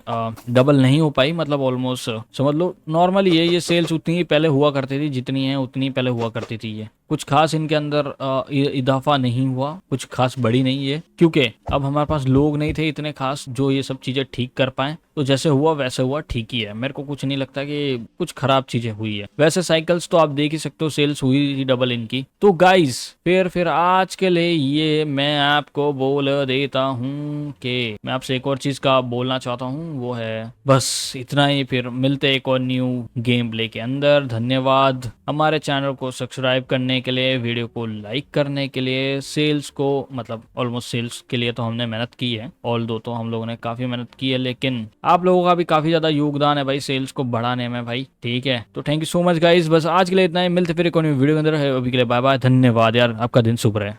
डबल नहीं हो पाई, मतलब ऑलमोस्ट समझ लो नॉर्मली ये सेल्स उतनी ही पहले हुआ करती थी जितनी है उतनी पहले हुआ करती थी। ये कुछ खास इनके अंदर इजाफा नहीं हुआ, कुछ खास बड़ी नहीं है, क्योंकि अब हमारे पास लोग नहीं थे इतने खास जो ये सब चीजें ठीक कर पाए। तो जैसे हुआ वैसे हुआ, ठीक ही है। मेरे को कुछ नहीं लगता कि कुछ खराब चीजें हुई है। वैसे साइकिल्स तो आप देख ही सकते हो सेल्स हुई थी डबल इनकी। तो गाइस फिर आज के लिए ये मैं आपको बोल देता हूँ कि मैं आपसे एक और चीज का बोलना चाहता हूँ, वो है बस इतना ही। फिर मिलते एक और न्यू गेम प्ले के अंदर। धन्यवाद हमारे चैनल को सब्सक्राइब करने के लिए, वीडियो को लाइक करने के लिए। सेल्स को मतलब ऑलमोस्ट सेल्स के लिए तो हमने मेहनत की है, ऑल दो तो हम लोगों ने काफी मेहनत की है, लेकिन आप लोगों का भी काफी ज्यादा योगदान है भाई सेल्स को बढ़ाने में भाई। ठीक है तो thank you so much guys, बस आज के लिए इतना ही। मिलते फिर एक और वीडियो के अंदर। अभी के लिए बाय बाय, धन्यवाद यार, आपका दिन शुभ रहे।